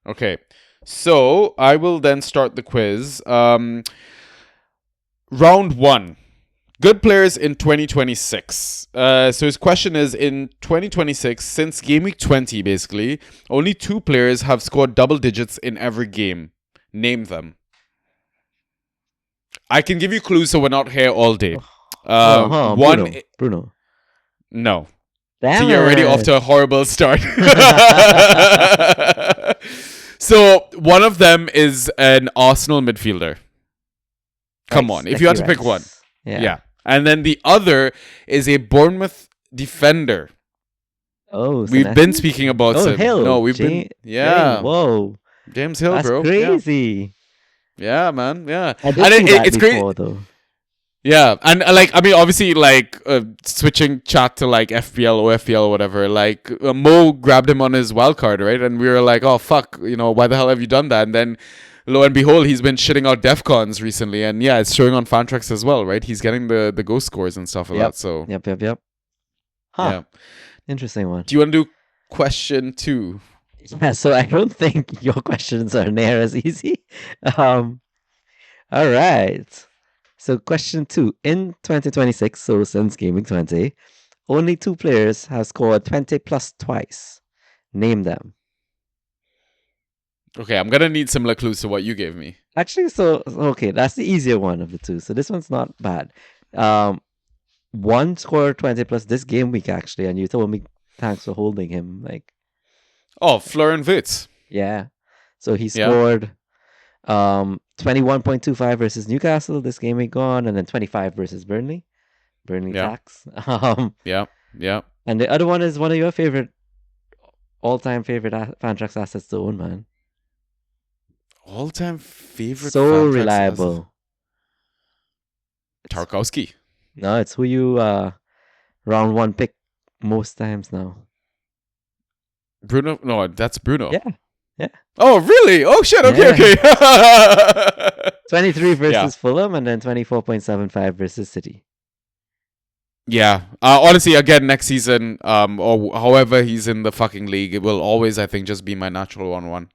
Okay, so I will then start the quiz. Round 1. Good players in 2026. So his question is, in 2026, since game week 20, basically, only 2 players have scored double digits in every game. Name them. I can give you clues so we're not here all day. One, Bruno. no. Damn So you're already off it. to a horrible start. So one of them is an Arsenal midfielder. Come on, if you had to pick one. Yeah. And then the other is a Bournemouth defender. Oh, We've been speaking about him. Hill. No, we've been. Yeah. Whoa. James Hill, That's bro. crazy. Yeah, man. Yeah. I did And see that it's before, great. though. Yeah, and like, I mean, obviously, like, switching chat to like FPL, OFPL, or whatever, like, Mo grabbed him on his wild card, right? And we were like, oh, fuck, why the hell have you done that? And then, lo and behold, he's been shitting out DEFCONs recently, and yeah, it's showing on Fantrax as well, right? He's getting the ghost scores and stuff like that, so. Yep. Huh. Yeah. Interesting one. Do you want to do question 2? Yeah, so I don't think your questions are near as easy. All right. So question 2. In 2026, so since Gaming 20, only 2 players have scored 20 plus twice. Name them. Okay, I'm gonna need similar clues to what you gave me. Actually, okay, that's the easier one of the two. So this one's not bad. One scored 20 plus this game week actually, and you told me thanks for holding him. Like, Oh, Florian Wirtz. yeah. So he Yeah. scored 21.25 versus Newcastle this game week gone, and then 25 versus Burnley. Burnley Yeah. tax. Yeah, yeah. And the other one is one of your favorite, all-time favorite Fantrax assets to own, man. All-time favorite. So Fantrax reliable. asset? Tarkowski. No, it's who you round 1 pick most times now. Bruno? No, that's Bruno. Yeah. Oh, really? Oh, shit. Okay, Yeah. okay. 23 versus Yeah. Fulham, and then 24.75 versus City. Yeah. Honestly, again, next season, or however he's in the fucking league, it will always, I think, just be my natural 1-1.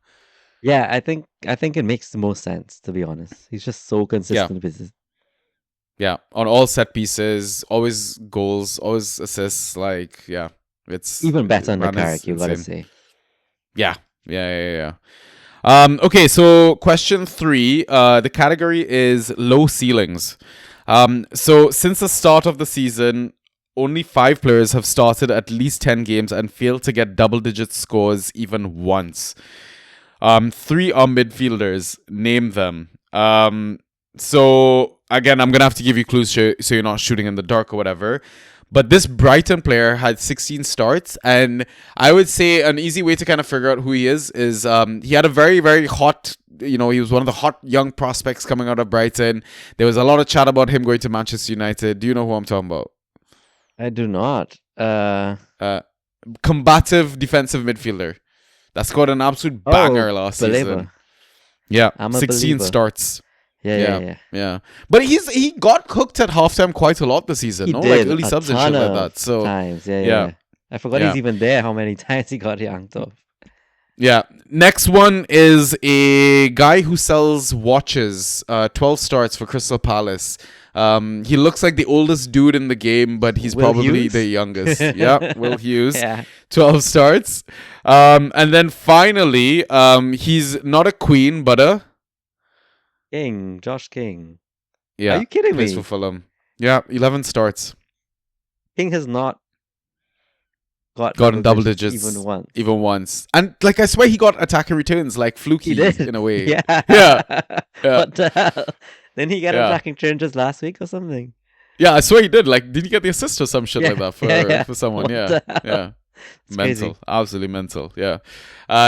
Yeah, I think it makes the most sense, to be honest. He's just so consistent with his. Yeah. On all set pieces, always goals, always assists. Like, yeah. It's Even better on the Ran is Carrick, you gotta insane. say. Yeah. Okay, so question 3. The category is low ceilings. So since the start of the season, only 5 players have started at least 10 games and failed to get double-digit scores even once. 3 are midfielders. Name them. So again, I'm gonna have to give you clues so you're not shooting in the dark or whatever. But this Brighton player had 16 starts, and I would say an easy way to kind of figure out who he is he had a very, very hot, he was one of the hot young prospects coming out of Brighton. There was a lot of chat about him going to Manchester United. Do you know who I'm talking about? I do not. Combative defensive midfielder that scored an absolute banger last believer. season. Yeah, I'm a 16 believer. starts. Yeah. But he got cooked at halftime quite a lot this season. He No, did like early a subs and ton shit like of that. So times. yeah. Yeah. I forgot Yeah. he's even there. How many times he got yanked off? yeah. Next one is a guy who sells watches. 12 starts for Crystal Palace. He looks like the oldest dude in the game, but he's Will probably Hughes? the youngest. Yeah, Will Hughes. Yeah. 12 starts. And then finally, he's not a queen, but a Josh King. yeah. Are you kidding plays me? for Fulham. Yeah, 11 starts. King has not Gotten double digits even once. And like I swear he got attacking returns like fluky He did. in a way. Yeah. Yeah. What the hell? Didn't he get Yeah. attacking changes last week or something? Yeah, I swear he did. Like, did he get the assist or some shit Yeah. like that for, Yeah. for someone? What Yeah. the hell? Yeah. It's Mental. crazy. Absolutely mental. Yeah.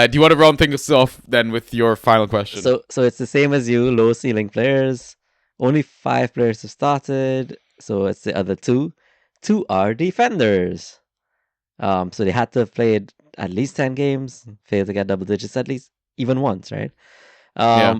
Do you want to round things off then with your final question? So it's the same as you, low ceiling players. Only 5 players have started. So it's the other 2. 2 are defenders. So they had to have played at least 10 games, failed to get double digits at least even once, right? Yeah.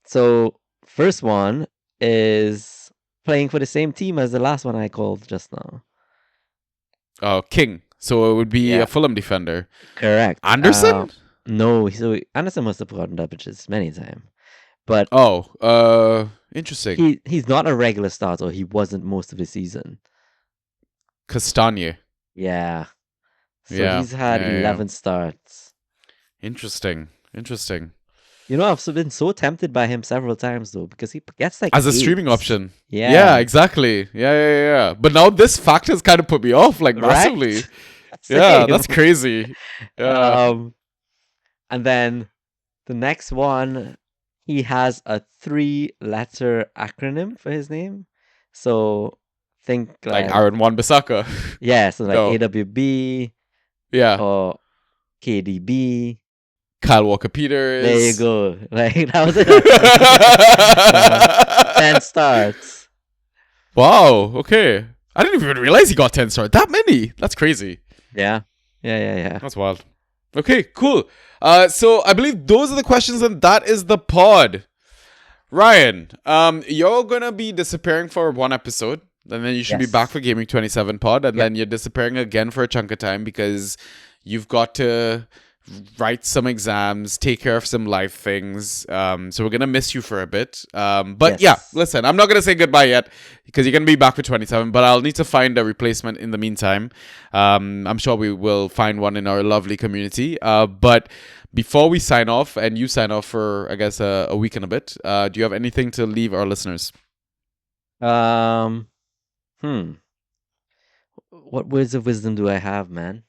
So first one is playing for the same team as the last one I called just now. King. So it would be Yeah. a Fulham defender. Correct. Anderson? No, so Anderson must have gotten double digits many times. But Interesting. he's not a regular starter. He wasn't most of the season. Castagne. Yeah. So Yeah, he's had yeah, yeah. 11 starts. Interesting. You know, I've been so tempted by him several times though, because he gets like As a 8s. streaming option. Yeah. Yeah, exactly. Yeah. But now this fact has kind of put me off, like, Right? massively. Same. Yeah, that's crazy. Yeah. And then the next one, he has a 3-letter acronym for his name. So think like Aaron Wan-Bissaka. yeah, so like No. AWB Yeah. or KDB. Kyle Walker-Peters. There you go. Like that was it. 10 starts. Wow, okay. I didn't even realize he got 10 stars. That many? That's crazy. Yeah. That's wild. Okay, cool. So I believe those are the questions and that is the pod. Ryan, you're gonna be disappearing for 1 episode. And then you should be Yes. back for Gaming 27 pod. And Yep. then you're disappearing again for a chunk of time because you've got to write some exams, take care of some life things. So we're gonna miss you for a bit. But yeah, listen, I'm not gonna say goodbye yet because you're gonna be back for 27. But I'll need to find a replacement in the meantime. I'm sure we will find one in our lovely community. But before we sign off, and you sign off for I guess a week and a bit, do you have anything to leave our listeners? What words of wisdom do I have, man?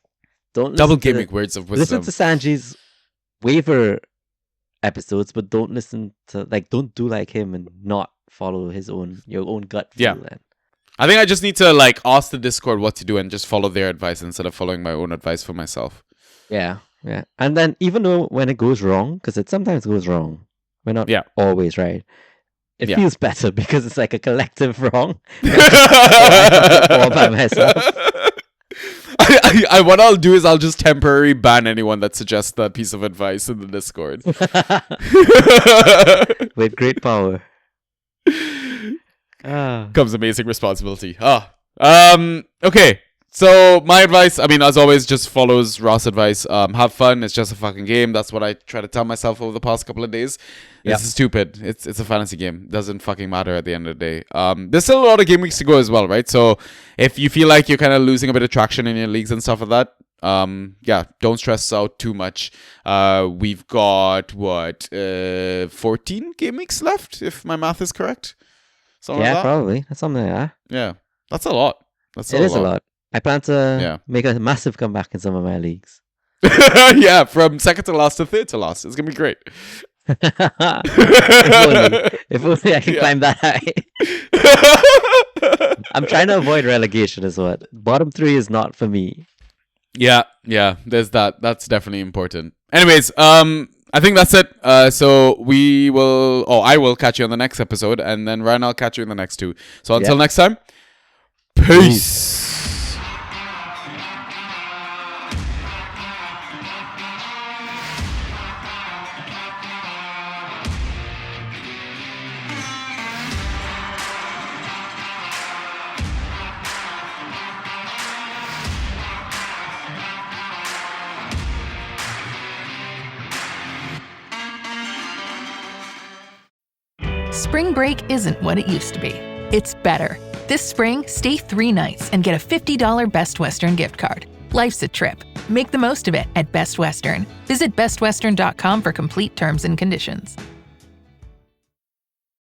Don't Double listen to gimmick words of wisdom. Listen to Sanji's waiver episodes, but don't do like him and not follow your own gut feel. Yeah. I think I just need to ask the Discord what to do and just follow their advice instead of following my own advice for myself. Yeah. And then even though when it goes wrong, because it sometimes goes wrong, we're not always right. It feels better because it's like a collective wrong. All by myself. What I'll do is I'll just temporarily ban anyone that suggests that piece of advice in the Discord. With great power comes amazing responsibility. Okay. So my advice, I mean, as always, just follows Ross' advice. Have fun. It's just a fucking game. That's what I try to tell myself over the past couple of days. This is stupid. It's a fantasy game. Doesn't fucking matter at the end of the day. There's still a lot of game weeks to go as well, right? So if you feel like you're kind of losing a bit of traction in your leagues and stuff like that, don't stress out too much. We've got 14 game weeks left, if my math is correct. Something like that? Probably. That's something like that. Yeah, that's a lot. It is a lot. I plan to make a massive comeback in some of my leagues. Yeah, from second to last to third to last. It's gonna be great. if only I can climb that high. I'm trying to avoid relegation as well. Bottom 3 is not for me. Yeah, there's that. That's definitely important. Anyways, I think that's it. So I will catch you on the next episode, and then Ryan, I'll catch you in the next 2. So until next time, peace. Spring break isn't what it used to be. It's better. This spring, stay 3 nights and get a $50 Best Western gift card. Life's a trip. Make the most of it at Best Western. Visit bestwestern.com for complete terms and conditions.